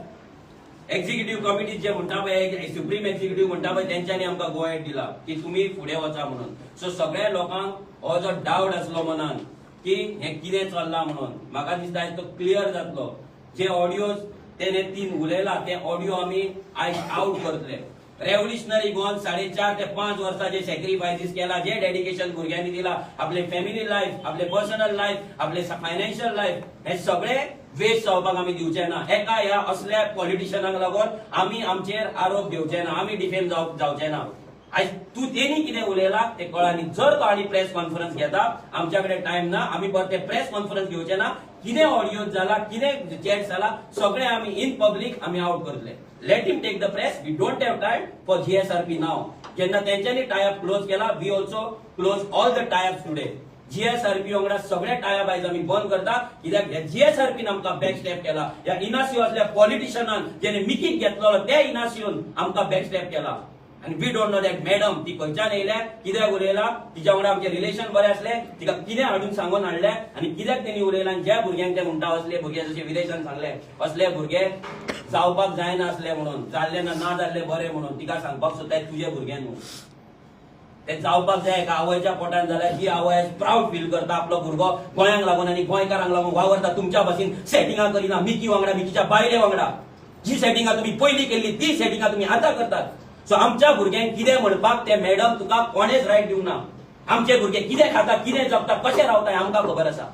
एक्झिक्युटिव्ह कमिटी जे म्हणटा पळय, सुप्रीम एक्झिक्युटिव्ह म्हणटा पळय, त्यांच्यानी आमकां गो हेड दिला की तुम्ही फुडें वचा म्हणून. सो सगळ्या लोकांक हो जो डावट आसलो मनान की हे कितें चल्लां म्हणून, म्हाका दिसता तो क्लियर जातलो. जे ऑडियोज तेणे तीन उलयला ते ऑडियो आमी आयज आउट करतले. रेव्होल्युशनरी गोवन 4.5 ते 5 वर्सां जे सॅक्रिफायसीस केला, जे डेडिकेशन भुरग्यांनी दिला, आपले फॅमिली लायफ, आपले पर्सनल लायफ, आपले फायनान्शियल लायफ, हे सगळे वेस्ट जावपाक आमी दिवचे ना. एका ह्या असल्या पॉलिटिशियनाक लागून आमी आमचेर आरोप घेवचे ना, आमी डिफेम जावचे ना. आज तू तेनी कितें उलयला ते कळानी. जर तो आनी प्रेस कॉन्फरन्स घेता, आमच्याकडे टाइम ना, आमी परते प्रेस कॉन्फरन्स घेवचे ना. कितें ऑडियो जाला, कितें चॅट जाला, सगळे आमी इन पब्लिक आमी आउट करतले. Let him take the press. We don't have time for GSRP नाव. जेन्ना तेंच्यांनी टायअप क्लोज केला, we also close all the tie ups today. जीएसआरपी वांगडा सगळे टायअप आयज आमी बंद करता, कित्याक जीएसआरपीन आमकां बॅक स्टेप केला. ह्या इनासिओ असल्या पॉलिटिशियनान जेणे मिकीक घेतलो त्या इनासिओन आमकां बॅक स्टेप केला. आणि we don't know that madam ती खंयच्यान येयल्या, कित्याक उलयला, तिच्या वांगडा आमचे रिलेशन बरे असले, तिका कितें हाडून सांगून हाडले आनी कित्याक तेणी उलयला. ज्या भुरग्यांक ते म्हणटा असले भुरगे, जशे विदेशान सांगले, असले भुरगे जावपाक जायना असले म्हणून, जाल्ले ना जाल्ले बरे म्हणून तिका सांगपाक सोदता तुझे भुरगे न्हू. ते जावपाक जाय एका आवयच्या पोटान जाल्यार जी आवय प्राऊड फील करता आपलो भुरगो गोंयांक लागून आनी गोंयकारांक लागून वावरता. तुमच्या भाशेन सेटिंगां करिना मिकी वांगडा, मिकीच्या बायले वांगडा. जी सेटिंगां तुमी पयलीं केल्ली ती सेटिंगां तुमी आतां करतात. सो आमच्या भुरग्यांक कितें म्हणपाक ते मॅडम तुका कोणेच रायट दिवंक ना. आमचे भुरगे कितें खाता, कितें जगता, कशें रावता हें आमकां खबर आसा.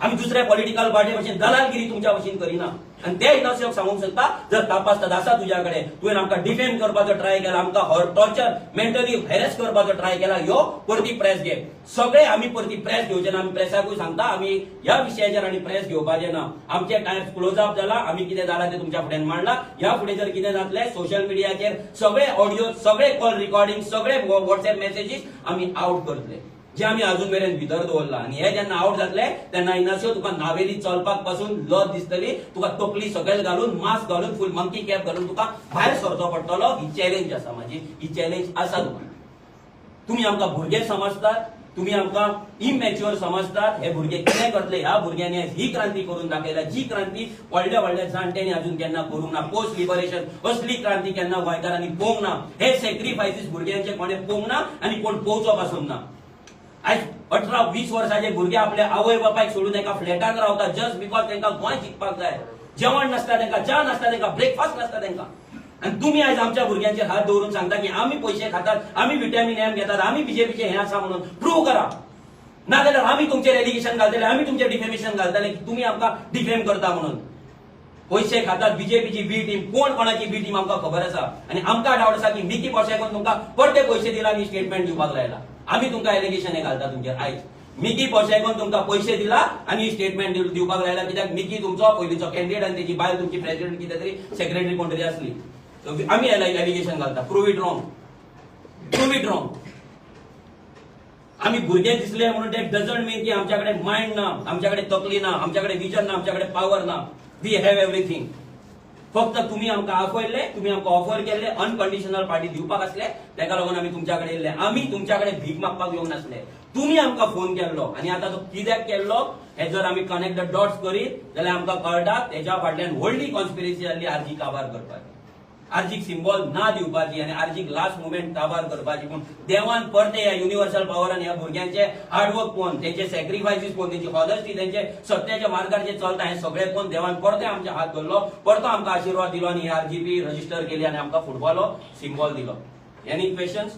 आमी दुसऱ्या पॉलिटिकल पार्टी भशेन दलालगिरी तुमच्या भशेन करिना. आनी ते इनासिओक सांगूंक सोदता, जर तापासतात आसा तुज्या कडेन, तुवें आमकां डिफेम करपाचो ट्राय केला, आमकां टॉर्चर मेंटली हॅरेस करपाचो ट्राय केला, ह्यो परती प्रेस घे. सगळे आमी परती प्रेस घेवचे ना. आमी प्रेसाकूय सांगता, आमी ह्या विशयाचेर आनी प्रेस घेवपाचे ना. आमचे टायम क्लोज अप जाला, आमी कितें जाला ते तुमच्या फुड्यान मांडला. ह्या फुडें जर कितें जातलें, सोशल मिडियाचेर सगळे ऑडियो, सगळे कॉल रिकॉर्डिंग, सगळे व्हॉट्सएप मेसेजीस आमी आउट करतले, जे आमी अजून मेरेन भितर दवरला. आनी हे जेन्ना आउट जातले तेन्ना इनासिओ तुका नावेली चलपाक पासून लज दिसतली. तुका तकली सकयल घालून, मास्क घालून, फुल मंकी कॅप घालून तुका भायर सरचो पडटलो. ही चॅलेंज आसा म्हाजी, ही चॅलेंज आसा तुका. तुमी आमकां भुरगे समजतात, तुमी आमकां इमॅच्युअर समजतात. हे भुरगे कितें करतले, ह्या भुरग्यांनी ही क्रांती करून दाखयल्या, जी क्रांती व्हडल्या व्हडल्या जाणट्यांनी अजून केन्ना करूंक ना. पोस्ट लिबरेशन असली क्रांती केन्ना गोंयकारांनी पळोवंक ना. हे सॅक्रिफायसीस भुरग्यांचे कोणें पळोवंक ना आनी कोण पळोवचो पासून ना. आज 18-20 वर्साचे भुरगे आपल्या आवय बापायक सोडून एका फ्लॅटान रावतात, जस्ट बिकॉज तांकां गोंय शिकपाक जाय. जेवण नासता तांकां, च्या नासता तांकां, ब्रेकफास्ट नासता तांकां. आनी तुमी आयज आमच्या भुरग्यांचेर हात दवरून सांगता की आमी पयशे खातात, आमी विटॅमिन एम घेतात, आमी बीजेपीचे हे आसा म्हणून. प्रूव करा. नाजाल्यार आमी तुमचेर एलिगेशन घालतले, आमी तुमचेर डिफेमेशन घालतले की तुमी आमकां डिफेम करता म्हणून. पयशे खातात बीजेपीची बी टीम, कोण कोणाची बी टीम आमकां खबर आसा. आनी आमकां डावट आसा की मिकी पोशेकून तुमकां परते पयशे दिला आनी स्टेटमेंट दिवपाक लायला. आमी तुमकां एलिगेशन हे घालता तुमचेर आयज. मिकी पोशेकून तुमकां पयशे दिला आनी स्टेटमेंट दिवपाक लायला, कित्याक मिकी तुमचो पयलींचो कॅन्डिडेट आनी तेजी बायल तुमची प्रेसिडेंट कितें तरी सेक्रेटरी कोण तरी आसली. आमी एलिगेशन घालता. Prove it wrong, prove it wrong. आमी भुरगे दिसले म्हणून ते डजंट मीन की आमच्याकडे माइंड ना, आमच्याकडे तकली ना, आमच्याकडे विजन ना, आमच्याकडे पॉवर ना. We have everything. फक्त तुम्ही आमकां आपयले, तुम्ही आमकां ऑफर केले, अनकंडिशनल पार्टी दिवपाक आसले, तेका लागून आमी तुमच्याकडे येयले. आमी तुमच्याकडे भीक मागपाक येवंक नासले. तुम्ही आमकां फोन केल्लो आनी आतां तो कित्याक केल्लो हे जर आमी कनेक्ट द डॉट्स करीत जाल्यार आमकां कळटा तेच्या फाटल्यान व्हडली कॉन्स्पिरसी जाल्ली आरजी काबार करपाची, आरजीक सिंबॉल ना दिवपाची आनी आरजीक लास्ट मुवमेंट काबार करपाची. पूण देवान परते ह्या युनिवर्सल पावरान ह्या भुरग्यांचे हार्डवर्क पळोवन, तेंचे सॅक्रिफायसीस पळोवन, तेंची ऑनेस्टी, तेंचे सत्याच्या मार्गार जे चलता हे सगळे पळोवन देवान परते आमचे हात धरलो, परतो आमकां आशिर्वाद दिलो आनी आरजीपी रजिस्टर केली आनी आमकां फुटबॉलो सिंबॉल दिलो. Any questions?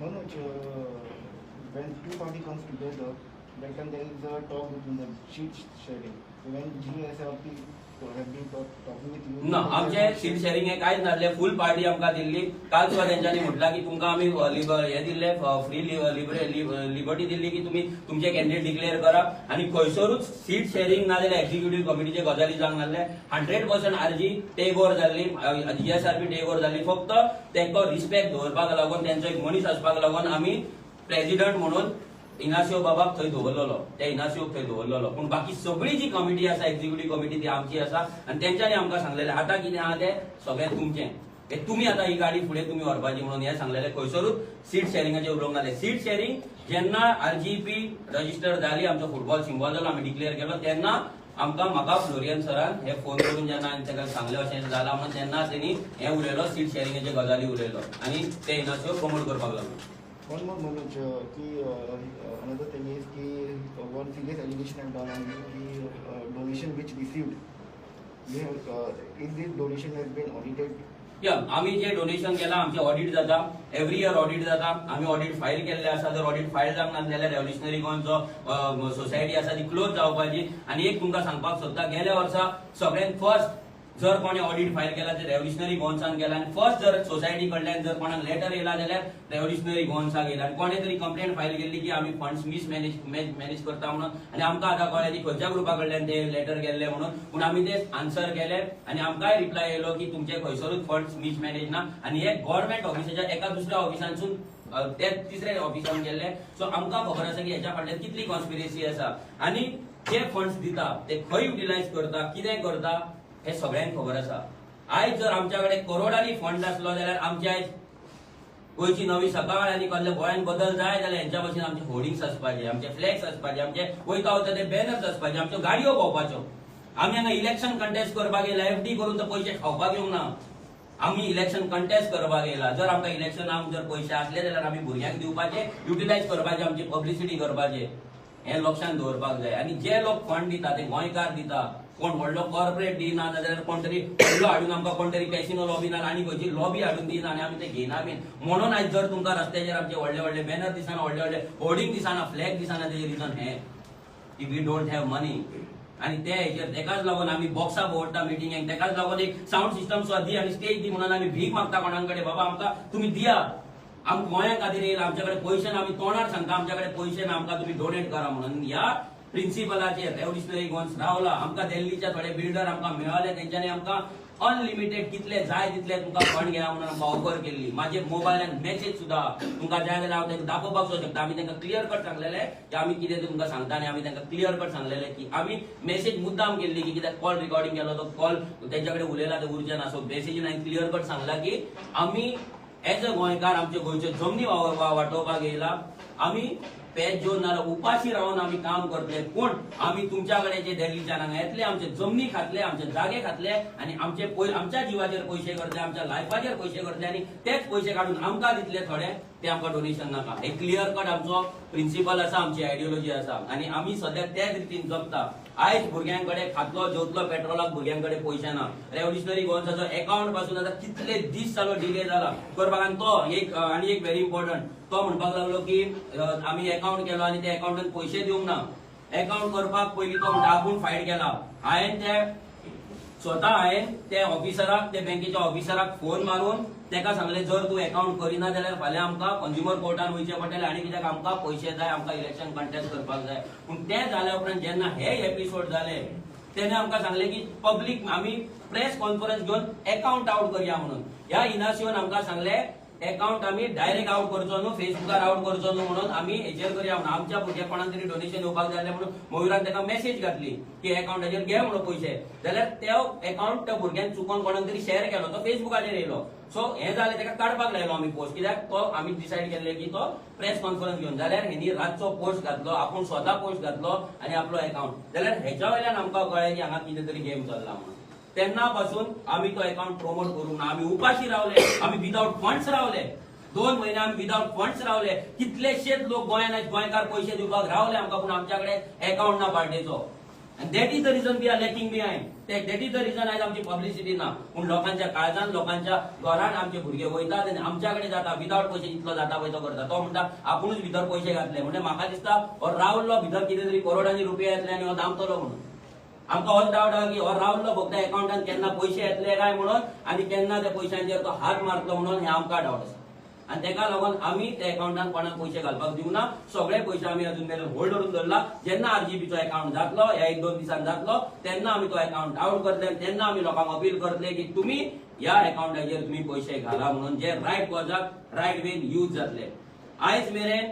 Manoj, when two parties comes together, that time there is a talk between them, sheet sharing. So when GSRP have been talking with you. ना, आमचे सीट शेअरिंग हे कांयच नासले. फुल party आमकां दिल्ली. काल सुद्दां तेंच्यांनी म्हटलां की तुमकां आमी हे दिल्ले, फ्री लिबर्टी दिल्ली की तुमी तुमचे कॅन्डिडेट डिक्लेअर करा आनी खंयसरूच सीट शेअरिंग ना जाल्यार एक्झिक्युटिव्ह कमिटीचे गजाली जावंक नासले. 100% आरजी टेक ओव्हर जाल्ली, जीएसआरपी टेक ओव्हर जाल्ली. फक्त तेंको रिस्पेक्ट दवरपाक लागून, तेंचो एक मनीस आसपाक लागून आमी प्रेसिडेंट म्हणून इनासिओ बाबाक थंय दवरलेलो, त्या इनासिओक थंय दवरलेलो. पूण बाकी सगळी जी कमिटी आसा, एक्झिक्युटिव्ह कमिटी ती आमची आसा आनी तेंच्यांनी आमकां सांगलेलें आतां कितें आहा तें सगळें तुमचें. हे तुम्ही आता ही गाडी फुडें तुम्ही व्हरपाची म्हणून हे सांगलेले खंयसरूच सीट शेअरिंगाचे उलोवंक नासले. सीट शेअरिंग जेन्ना RGP रजिस्टर जाली, आमचो फुटबॉल सिम्बॉल जालो, आमी डिक्लेअर केलो, तेन्ना म्हाका फ्लोरियन सरान हे फोन करून जेन्ना हांवें ताका सांगलें अशें जाला म्हणून तेन्ना तेणी हे उलयलो, सीट शेअरिंगाचे गजाली उलयलो आनी ते इनास्यो प्रमोट करपाक लागलो. One more Manoj, another thing is one serious allegation I've done on you, donation which received. Is this donation has been audited? या आम्ही जे डोनेशन केला आमचे ऑडिट जाता, एव्हरी इयर ऑडिट जाता. आम्ही ऑडिट फाईल केल्ले आसा. जर ऑडिट फाईल जावंक ना जाल्यार रेव्होल्युशनरी गोवनचो सोसायटी आसा ती क्लोज जावपाची. आणि एक तुमकां सांगपाक सोदता, गेल्या वर्सा सगळ्यांत फर्स्ट जर कोणी ऑडिट फाईल केला ते रेव्होल्युशनरी गोवन्सान केला. आणि फर्स्ट जर सोसायटी कडल्यान जर कोणाक लेटर येयला जाल्यार रेव्होल्युशनरी गोवन्साक येयला. आणि कोणे तरी कंप्लेंट फाईल केल्ली की आम्ही फंड्स मॅनेज करता म्हणून. आणि आमकां आतां कळ्ळें की खंयच्या ग्रुपा कडल्यान ते लेटर गेल्ले म्हणून. पूण आमी ते आन्सर केले आणि आमकांय रिप्लाय येयलो की तुमचे खंयसरूच फंड्स मिसमॅनेज ना. आणि हे गव्हर्नमेंट ऑफिसाच्या एका दुसऱ्या ऑफिसांसून ते तिसऱ्या ऑफिसान गेल्ले. सो आमकां खबर आसा की हेच्या फाटल्यान कितली कॉन्स्पिरसी आसा. आणि जे फंड्स दिता ते खंय युटिलायज करता, कितें करता हे सगळ्यांक खबर आसा. आयज जर आमच्या कडेन करोडांनी फंड आसलो जाल्यार आमची आयज गोंयची नवी सकाळ आनी कसले गोंयान बदल जाय जाल्यार हेंच्या भशेन आमचे होर्डिंग्स आसपाचे, आमचे फ्लॅक्स आसपाचे, आमचे वयता वयता ते बॅनर्स आसपाचे, आमच्यो गाडयो भोंवपाच्यो. आमी हांगा इलेक्शन कंटेस्ट करपाक येयला, FD करून तर पयशे खावपाक येवंक ना. आमी इलेक्शन कंटेस्ट करपाक येयला. जर आमकां इलेक्शनाक जर पयशे असले जाल्यार आमी भुरग्यांक दिवपाचे, युटिलायज करपाचे, आमची पब्लिसिटी करपाचे. हे लक्षांत दवरपाक जाय. आनी जे लोक फंड दिता ते गोंयकार दिता. कोण व्हडलो कॉर्पोरेट दिना जाल्यार कोण तरी व्हडलो हाडून आमकां कोण तरी कॅसिनो लॉबी ना आनी खंयची लॉबी हाडून दिना आनी आमी ते घेयना बीन. म्हणून आयज जर तुमकां रस्त्याचेर आमचे व्हडले व्हडले बॅनर दिसना, व्हडले व्हडले होर्डिंग दिसना, फ्लॅग दिसना, तेजे रिजन हे की वी डोंट हॅव मनी. आणि ते हेचेर तेकाच लागून आमी बॉक्सां भोंवडटा मिटिंगेक. तेकाच लागून एक साऊंड सिस्टम सुद्दां दी आनी स्टेज दी म्हणून आमी भीक मागता कोणा कडेन. बाबा आमकां तुमी दिया, आमकां गोंया खातीर येयला, आमच्या कडेन पयशे ना. आमी तोंडार सांगता आमच्या कडेन पयशे ना, आमकां तुमी डोनेट करा म्हणून. ह्या प्रिन्सिपलाचेर रेव्होल्युशनरी गोवन्स रावला. आमकां दिल्लीच्या थोडे बिल्डर आमकां मेळ्ळे, तेंच्यांनी आमकां अनलिमिटेड कितले जाय तितले तुमकां फंड घेया म्हणून आमकां ऑफर केल्ली. म्हाजे मोबायलान मेसेज सुद्दां तुमकां जाय जाल्यार हांव तांकां दाखोवपाक शकता. आमी तांकां क्लियर कट सांगलेले की आमी कितें तुमकां सांगता आनी आमी तांकां क्लियर कट सांगलेले की आमी मेसेज मुद्दाम केल्ली की कित्याक कॉल रिकॉर्डिंग केलो तो कॉल तेंच्या कडेन उलयला ते उर्जन आसो. मेसेजीन हांवें क्लियर कट सांगला की आमी एज अ गोंयकार आमचे गोंयच्यो जमनी वांटोवपाक येयला. आमी पेज घेवन नाल्यार उपाशी रावन आमी काम करतले. पूण आमी तुमच्या कडेन जे दिल्लीच्यान हांगा येतले, आमचे जमनी खातले, आमचे जागे खातले आनी आमच्या जिवाचेर पयशे करतले, आमच्या लायफाचेर पयशे करतले आनी तेच पयशे काडून आमकां दितले थोडे. ते आमकां डोनेशन नाका. हे क्लियर कट आमचो प्रिन्सिपल आसा, आमची आयडियोलॉजी आसा आनी आमी सद्या त्याच रितीन जगता. आयज भुरग्यांकडे खातलो जेवतलो पेट्रोलाक भुरग्यांकडे पयशे ना. रेव्होल्युशनरी गोवन्साचो अकाउंट पासून आतां कितले दीस जालो डिले जाला करपाक. आनी तो आनी एक व्हेरी इम्पॉर्टंट, तो म्हणपाक लागलो की आमी अकाउंट केलो आनी त्या अकाउंटान पयशे दिवंक ना. अकाउंट करपाक पयलीं तो म्हणटा आपूण फायट केला. हांवें त्या ऑफिसराक, त्या बँकेच्या ऑफिसराक फोन मारून तेका सांगले जर तूं अकाउंट करिना जाल्यार फाल्यां आमकां कंज्युमर कोर्टान वयचें पडटलें आनी कित्याक आमकां पयशे जाय, आमकां इलेक्शन कंटेस्ट करपाक जाय. पूण तें जाल्या उपरांत जेन्ना हे एपिसोड जाले तेन्ना आमकां सांगले की पब्लीक आमी प्रेस कॉन्फरन्स घेवन अकाउंट आउट करया म्हणून. ह्या इनासिओन आमकां सांगले अकाउंट आमी डायरेक्ट आउट करचो न्हू, फेसबुकार आउट करचो न्हू म्हणून आमी हेचेर करया म्हणून. आमच्या भुरग्याक कोणाक तरी डोनेशन येवपाक जाय म्हणून मयुरान ताका मेसेज घातली की अकाउंटाचेर घे म्हणून पयशे. जाल्यार तो अकाउंट त्या भुरग्यान चुकोन कोणाक तरी शेअर केलो, तो फेसबुकाचेर येयलो. सो हे जालें, ताका काडपाक लायलो आमी पोस्ट. कित्याक तो आमी डिसायड केल्ले की तो प्रेस कॉन्फरन्स घेवन. जाल्यार हेणी रातचो पोस्ट घातलो, आपूण स्वता पोस्ट घातलो आनी आपलो अकाउंट. जाल्यार हेच्या वयल्यान आमकां कळ्ळें की हांगा कितें तरी गेम चल्ला म्हणून. तेन्ना पासून आमी तो अकाउंट प्रमोट करूंक ना. आमी उपाशी रावले, आमी विदाउट फंड्स रावले. 2 म्हयने आमी विदाउट फंड्स रावले. कितलेशेच लोक गोंयान गोंयकार पयशे दिवपाक रावले आमकां, पूण आमच्या कडेन अकाउंट ना पार्टेचो. And that is the reason we are lacking behind. That is the reason आज आमची पब्लिसिटी ना. पूण लोकांच्या काळजान, लोकांच्या घरान आमचे भुरगे वयतात आनी आमच्याकडे जाता विदाउट पयशे जितलो जाता पळय तो करता. तो म्हणटा आपुणूच भितर पयशे घातले म्हणजे म्हाका दिसता हो रावल्लो भितर कितें तरी करोडांनी रुपया येतले आनी हो दामतलो म्हणून. आमकां होच डावट आहा की हो रावल्लो फक्त अकाउंटान केन्ना पयशे येतले काय म्हणून आनी केन्ना त्या पयशांचेर तो हात मारतलो म्हणून हे आमकां डावट आसा. आनी तेका लागून आमी त्या अकाउंटान कोणाक पयशे घालपाक दिवना. सगळे पयशे आमी अजून मेरेन होल्ड करून दवरला. जेन्ना RGPचो अकाउंट जातलो, ह्या 1-2 दिसान जातलो, तेन्ना आमी तो अकाउंट आउट करतले. तेन्ना आमी लोकांक अपील करतले की तुमी ह्या अकाउंटाचेर तुमी पयशे घाला म्हणून, जे रायट कॉजाक रायट वेन यूज जातले. आयज मेरेन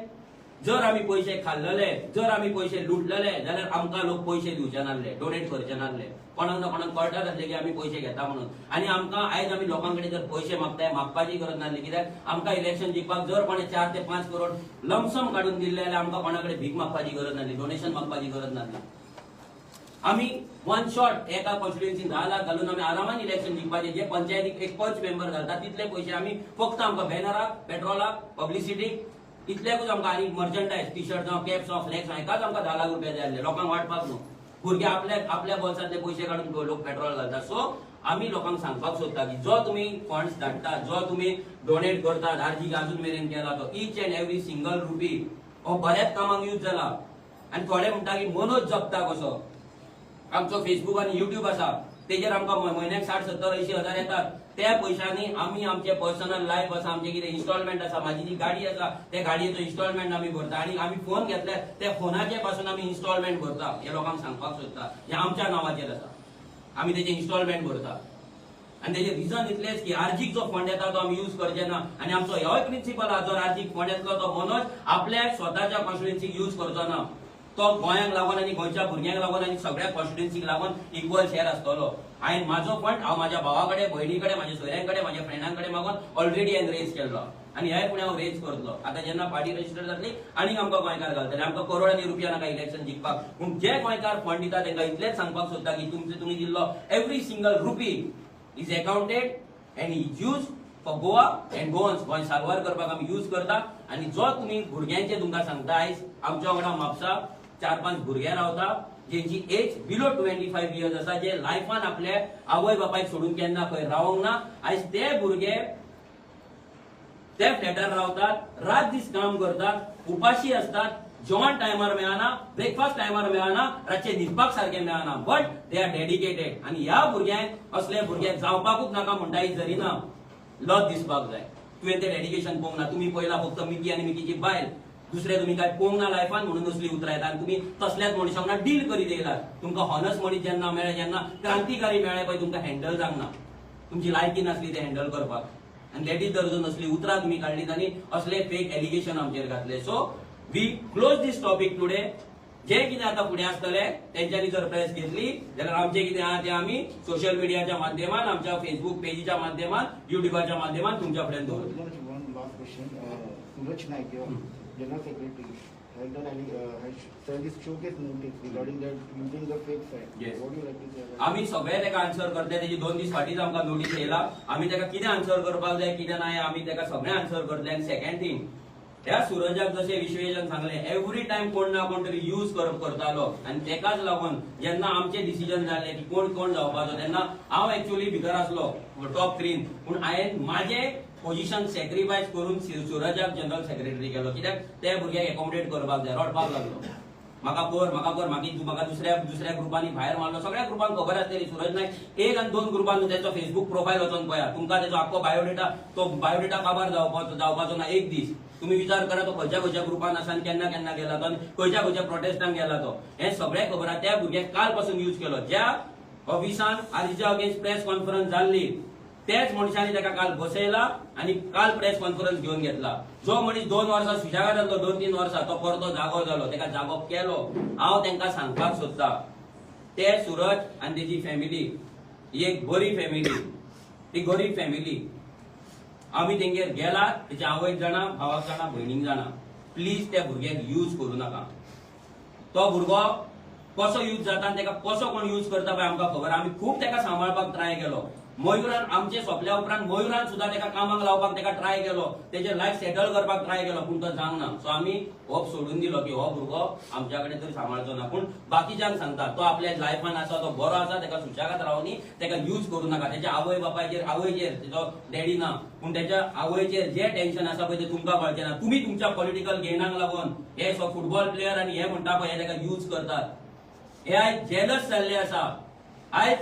जर आम्ही पैसे खाल्लेले, जर आम्ही पैसे लुटलेले जाल्यार आमकां लोक पैसे दिवचे नासले, डोनेट करचे नासले. कोणाक ना कोणाक कळटा जातले की आम्ही पैसे घेता म्हणून. आणि आमकां आयज आमी लोकांकडे जर पैसे मागताय, मागपाची गरज नासली. कित्याक आमकां इलेक्शन जिखपाक जर कोणे 4 ते 5 करोड लमसम काढून दिल्ले जाल्यार आमकां कोणाकडे भीक मागपाची गरज नासली, डोनेशन मागपाची गरज नासली. आम्ही वन शॉट एका कॉन्स्टिट्युएन्सीन 10 लाख घालून आम्ही आरामान इलेक्शन जिखपाचे. जे पंचायतीक एक पंच मेंबर घालतात तितले पैसे आम्ही फक्त आमकां बॅनराक, पेट्रोलाक, पब्लिसिटीक इतल्याकूच आमकां आनी मर्चंडायज, टी शर्ट जावं कॅप्स जावं फ्लॅक्स हेकाच आमकां 10 लाख रुपया जाय आसले. लोकांक वाटपाक न्हू. भुरगे आपल्या बोल्सांतले पैसे काढून लोक पेट्रोल घालतात. सो आम्ही लोकांक सांगपाक सोदता की जो तुम्ही फंड्स धाडटा, जो तुम्ही डोनेट करतात, आरजी अजून मेरेन केला तो each and every single rupee हो बऱ्याच कामाक यूज जाला. आणि थोडे म्हणटा की मनोज जगता कसो. आमचो फेसबुक आणि युट्यूब आसा, तेजेर आमकां म्हयन्याक 60-70-80 हजार येतात. त्या पैशांनी आमी आमचे पर्सनल लायफ आसा, आमचे कितें इन्स्टॉलमेंट आसा, माझी जी गाडी आसा त्या गाडयेचो इन्स्टॉलमेंट आमी भरता. आणि आमी फोन घेतल्यार त्या फोनाचे पासून आमी इन्स्टॉलमेंट भरता. हे लोकांक सांगपाक सोदता. हे आमच्या नांवाचेर आसा, आमी तेजे इन्स्टॉलमेंट भरता. आणि तेजे रिजन इतलेच की आर्जीक जो फंड येता तो आमी यूज करचे ना. आणि आमचो होय प्रिन्सिपल आहा, जर आर्जीक फंड येतलो तो मनोज आपल्या स्वताच्या कॉन्स्टिट्युएन्सीक यूज करचो ना. तो गोंयांक लागून आणि गोंयच्या भुरग्यांक लागून आणि सगळ्या कॉन्स्टिट्युएन्सीक लागून इक्वल शेअर आसतलो. हांवें म्हाजो फंड हांव म्हाज्या भावाकडे, भयणीकडे, म्हाज्या सोयऱ्यांकडे, म्हाज्या फ्रेंडांकडे मागून ऑलरेडी हांवें रेज केल्लो. आणि ह्या फुडें हांव रेज करतलो. आता जेन्ना पार्टी रजिस्टर जातली आनीक आमकां गोंयकार घालतले. आमकां करोडांनी रुपया नाका इलेक्शन जिखपाक. पूण जे गोंयकार फंड दिता तांकां इतलेंच सांगपाक सोदता की तुमी दिल्लो every single rupee is accounted and is use for Goa and Goans. Goa सारवार करपाक आमी यूज करता. आणि जो तुमी भुरग्यांचे तुमकां सांगता, आयज आमच्या वांगडा म्हापसा 4-5 भुरगे रावता जेंची एज बिलो 25 इयर्स आसा, जे लायफान आपल्या आवय बापायक सोडून केन्ना खंय रावंक ना. आयज ते भुरगे त्या फ्लॅटार रावतात, रात दीस काम करतात, उपाशी असतात, जेवण टायमार मेळना, ब्रेकफास्ट टायमार मेळना, रातचे न्हिदपाक सारखे मेळना. But they are dedicated. आणि ह्या भुरग्यांक असले भुरगे जावपाकूच नाका म्हणटा ही जरी ना लज दिसपाक जाय. तुवें तें डेडिकेशन पळोवंक ना. तुम्ही पयला फक्त मिकी आणि मिकीची बायल, दुसरे तुम्ही काय पळोवंक ना लायफान म्हणून असली उतरां येता. आणि तुम्ही तसल्याच मनशांक डील करीत येयलात. तुमकां हॉनस्ट मनीस जेन्ना मेळ्ळे, जेन्ना क्रांतिकारी मेळ्ळे पळय, तुमकां हँडल जावंक ना. तुमची लायकी नासली ते हँडल करपाक. आणि दॅट इज द रिजन असली उतरां तुम्ही काढलीत आणि असले फेक एलिगेशन आमचेर घातले. So we close this topic today. जे कितें आता फुडें आसतले तेंच्यांनी जर प्रेस घेतली जाल्यार आमचे कितें आहा ते आमी सोशल मिडियाच्या माध्यमान, आमच्या फेसबुक पेजीच्या माध्यमान, युट्यूबाच्या माध्यमान तुमच्या फुड्यान दवरतले. One last question. Suraj Naik, your General Secretary, has done has sent this showcase notice regarding that using the fake site. Yes. What do you like to say? आम्ही सगळे तेका आन्सर करतले. तेजी 2 दीस फाटीच आमकां नोटीस येयला. आमी तेका कितें आन्सर करपाक जाय, कितें नाय, आमी तेका सगळें आन्सर करतले. आनी सेकंड थिंग, ह्या सुरजाक जशें विश्वेशन सांगले, एव्हरी टाइम कोण ना कोण तरी यूज करतालो. आणि तेकाच लागून जेन्ना आमचे डिसिजन जाले की कोण कोण जावपाचो, तेन्ना हांव एक्चुअली भितर आसलो टॉप 3. पूण हांवें माझे पोझिशन सॅक्रिफायस करून सुरजाक जनरल सेक्रेटरी केलो. कित्याक ते भुरग्याक एकोमोडेट करपाक जाय. रडपाक लागलो, म्हाका कर म्हाका दुसऱ्या ग्रुपांनी भायर मारलो. सगळ्या ग्रुपांक खबर आसलेली सुरज नायक 1 आणि 2 ग्रुपांनी त्याचो फेसबुक प्रोफायल वचून पळया. तुमकां त्याचो आख्खो बायोडेटा काबार जावपाचो ना एक दीस. तुम्ही विचार करा तो खंयच्या ग्रुपान आसा आनी केन्ना गेला तो, आनी खंयच्या प्रोटेस्टांक गेला तो. हे सगळे खबर आहा. त्या भुरग्याक काल पासून यूज केलो. ज्या ऑफिसान आर्जीच्या अगेन्स्ट प्रेस कॉन्फरन्स जाल्ली त्याच मनशांनी ताका काल बसयला आणि काल प्रेस कॉन्फरन्स घेऊन घेतला. जो मनीस 2 वर्सां सुशेगाद जालो, 2-3 वर्सां, तो परतो जागो जालो, ताका जागो केलो. हांव तांकां सांगपाक सोदता, ते सूरज आनी तेजी फॅमिली ही एक बरी फॅमिली, ही गरीब फॅमिली. आमी तेंगेर गेला, तेच्या आवयक जाणा, भावाक जाणा, भयणीक जाणा. प्लीज त्या भुरग्याक यूज करू नाका. तो भुरगो कसो यूज जाता आनी ताका कसो कोण यूज करता पळय आमकां खबर. आमी खूब ताका सांबाळपाक ट्राय केलो. मयुरान आमचे सोंपल्या उपरांत मयुरान सुद्दां ताका कामाक लावपाक ताका ट्राय केलो, तेजे लायफ सेटल करपाक ट्राय केलो, पूण तो जावंक ना. सो आमी होप सोडून दिलो की हो भुरगो आमच्या कडेन तरी सांबाळचो ना. पूण बाकीच्यांक सांगता, तो आपल्या लायफान आसा, तो बरो आसा, ताका सुशेगाद रावनी, ताका यूज करू नाका. तेच्या आवयचेर तेजो डॅडी ना, पूण तेच्या आवयचेर जे टेन्शन आसा पळय ते तुमकां कळचें ना. तुमी तुमच्या पॉलिटिकल गेनाक लागून हे फुटबॉल प्लेयर आनी हे म्हणटा पळय हे ताका यूज करतात. हे आयज जेलस जाल्ले आसा. आयज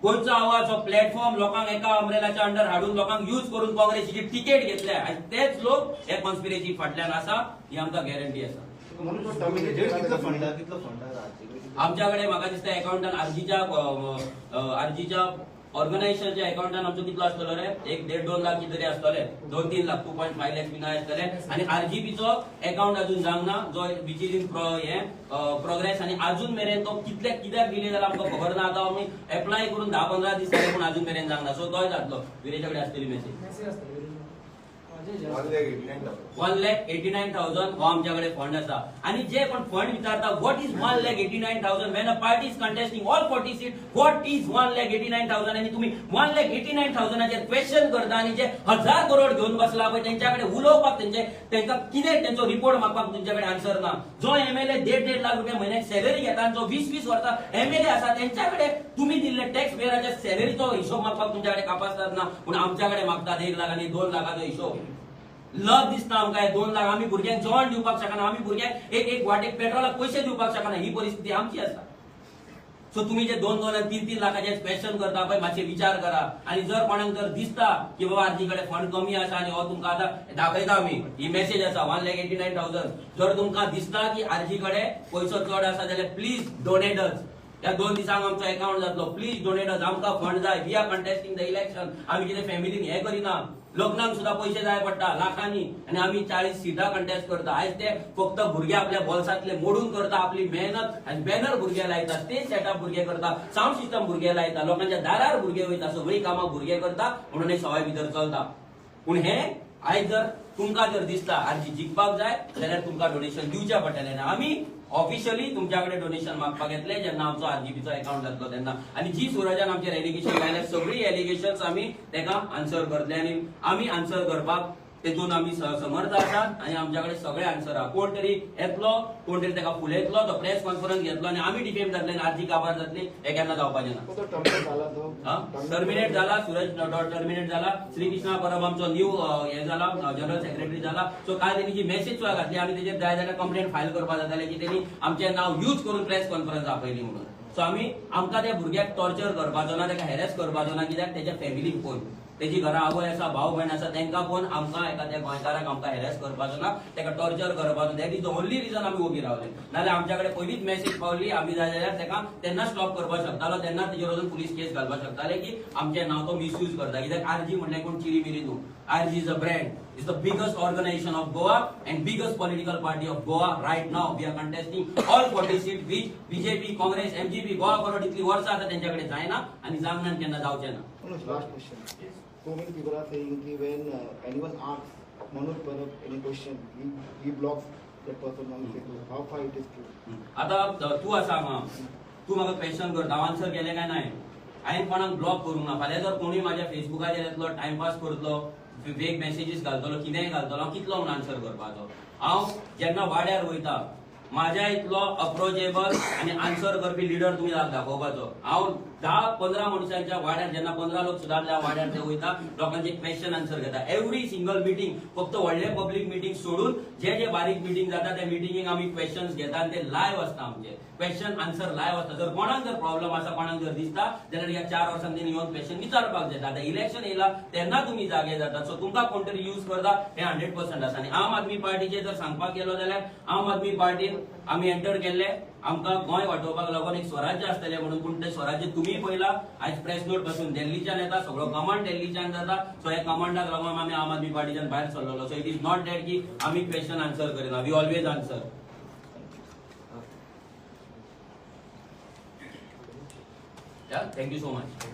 गोंयचो आवाज हो प्लॅटफॉर्म लोकांक एका अम्ब्रेलाच्या अंडर हाडून लोकांक यूज करून काँग्रेसीची तिकेट घेतल्या. आनी तेच लोक हे कॉन्स्पिरेसी फाटल्यान आसा, ही आमकां गॅरंटी आसा. आमच्या कडेन म्हाका दिसता अकाउंटान आरजीच्या ऑर्गनायझेशनच्या अकाउंटान आमचो कितलो आसतलो रे 1.5-2 लाख कितरी आसतले 2-3 लाख 2.5 लाख बी आसतले आणि आरजीबीचो अकाउंट अजून जावंक ना जो विच इज इन प्रोग्रेस आणि अजून मेरेन तो कित्याक डिले जाला आमकां खबर ना आता आमी अप्लाय करून 10-15 दीस जाले पण अजून मेरेन जावंक ना सो तो जातलो विरेजा कडेन आसतली मेसेज 1,89,000 हो आमच्याकडे फंड आसा आणि जे पण फंड विचारता what is 1,89,000 when a party is contesting all 40 seat what is 1,89,000 आणि तुम्ही 1,89,000 चे क्वेश्चन करता आणि जे 1,000 करोड घेऊन बसला पळय त्यांच्याकडे उलोवपाक त्यांका कितें त्यांचो रिपोर्ट मागपाक तुमच्याकडे आन्सर ना जो एमएलए 1.5 लाख रुपये महिन्याक सॅलरी घेता जो 20-20 वर्सां एमएलए आसा त्यांच्याकडे तुम्ही दिल्ले टॅक्स पेयराच्या सॅलरीचो हिशोब मागपाक तुमच्याकडे कापासतात ना पण आमच्याकडे मागतात 1 लाख आणि 2 लाखाचो हिशोब लज दिसता आमकां 2 लाख आमी भुरग्यांक जेवण दिवपाक शकना आमी भुरग्यांक एक वाटेक पेट्रोलाक पैसे दिवपाक शकना ही परिस्थिती आमची आसा सो तुम्ही जे 2-2 आणि 3-3 लाखाचे क्वेश्चन करता पळय मातशे विचार करा आणि जर कोणाक जर दिसता की बाबा आर्जीकडे फंड कमी आसा आणि हो तुमकां आता दाखयता आमी ही मेसेज आसा 1,89,000 जर तुमकां दिसता की आर्जीकडे पैसो चड आसा जाल्यार प्लीज डोनेट अस या 2 दिसांक आमचो अकाउंट जातलो प्लीज डोनेट अस आमकां फंड जाय we are contesting the election आमी कितें फॅमिलीन हे करिना लग्नाक सुद्धा पैसे जाय पडटा लाखांनी आणि आम्ही 40 सीटा कंटेस्ट करता आयज ते फक्त भुरगे आपल्या बॉल्सातले मोडून करता आपली मेहनत आणि बॅनर भुरगे लायता स्टेज सेटअप भुरगे करता साऊंड सिस्टम भुरगे लायता लोकांच्या दारार भुरगे वयता सगळी कामां भुरगे करता म्हणून हे सवाय भितर चलता पण हे आयज जर तुमकां जर दिसता आरजी जिखपाक जाय जाल्यार तुमकां डोनेशन दिवचे पडटलें आमी ऑफिशियली तुमच्याकडे डोनेशन मागपाक येतले जेन्ना आमचो आरजीबीचो अकाउंट जातलो तेन्ना आणि जी सुरजान आमचेर एलिगेशन लायल्यात सगळी एलिगेशन्स आमी तेका आन्सर करतले आणि आमी आन्सर करपाक तेतून आमी समर्थ आसात आणि आमच्याकडे सगळे आन्सर आहा कोण तरी येतलो कोण तरी तेका फुलयतलो तो प्रेस कॉन्फरन्स घेतलो आणि आमी डिफेम जातले आणि आरजी काबार जातली हे केन्ना जावपाचें ना टर्मिनेट जाला सूरज टर्मिनेट जाला श्रीकृष्णा परब आमचो न्यू हे जाला जनरल सेक्रेटरी जाला सो काल तेणी जी मेसेज सुद्धा घातली आमी तेजेर जाय जाल्यार कंप्लेंट फायल करपाक जाताले की तेणी आमचें नाव यूज करून प्रेस कॉन्फरन्स आपयली म्हणून सो आमी आमकां त्या भुरग्याक टॉर्चर करपाचो ना तेका हॅरेस करपाचो ना कित्याक तेच्या फॅमिलीक पळय तेजी घरा आवय आसा भाव भयण आसा तांकां कोण आमकां एखाद्या गोंयकाराक आमकां हॅरेस करपाचो ना तेका टॉर्चर करपाचो that is the only region आमी उबी रावले नाल्यार आमच्याकडे पयलीच मेसेज पावली आमी जाय जाल्यार तेका तेन्ना स्टॉप करपाक शकतालो तेन्ना तेजेर वचून पुलीस केस घालपाक शकताले की आमचें नांव तो मिसयूज करता कित्याक आरजी म्हणलें कोण चिरी मिरी न्हू RG is a brand is the biggest organisation of Goa and biggest political party of Goa right नाव we are contesting all 40 seat which BJP Congress MGP Goa करोड इतली वर्सां आतां तेंच्याकडे जायना आणि जावंक केन्ना जावचें ना Last question. So many people are saying that when anyone asks Manoj Parab any question, he blocks that person on Facebook. How far it is true? आता तू आसा हांगा तू म्हाका क्वेश्चन करता हांव आन्सर केलें काय नाही हांवें कोणाक ब्लॉक करूंक ना फाल्यां जर कोणूय म्हाज्या फेसबुकाचेर येतलो टायमपास करतलो वेग मेसेजीस घालतलो कितेंय घालतलो हांव कितलो म्हणून आन्सर करपाचो हांव जेन्ना वाड्यार वयता माझ्या इतलो अप्रोचेबल आणि आन्सर करपी लिडर तुम्ही दाखोवपाचो हांव 10-15 मनशांच्या वाड्यार जेन्ना 15 लोक सुद्धा वाड्यार ते वयता लोकांचे क्वेश्चन आन्सर घेता एवरी सिंगल मिटींग फक्त व्हडले पब्लीक मिटींग सोडून जे बारीक मिटींग जाता त्या मिटींगेक आमी क्वेश्चन्स घेता आणि ते लायव्ह आसता आमचे क्वेश्चन आन्सर लायव्ह आसता जर कोणाक जर प्रॉब्लेम आसा कोणाक जर दिसता जाल्यार ह्या 4 वर्सांनी तेणी येवन क्वेश्चन विचारपाक जाता आतां इलेक्शन येयला तेन्ना तुम्ही जागे जाता सो तुमकां कोण तरी यूज करता हे 100% आसा आणि आम आदमी पार्टीचे जर सांगपाक गेलो जाल्यार आम आदमी पार्टीन आमी एंटर केल्ले आमकां गोंय वाटोवपाक लागून एक स्वराज्य आसतलें म्हणून पूण ते स्वराज्य तुम्ही पळयला आयज प्रेस नोट पासून दिल्लीच्यान येता सगळो कमांड दिल्लीच्यान जाता सो हे कमांडाक लागून आमी आम आदमी पार्टीच्यान भायर सरलेलो so it is not that की आमी क्वेश्चन आन्सर करिना we always answer thank you so much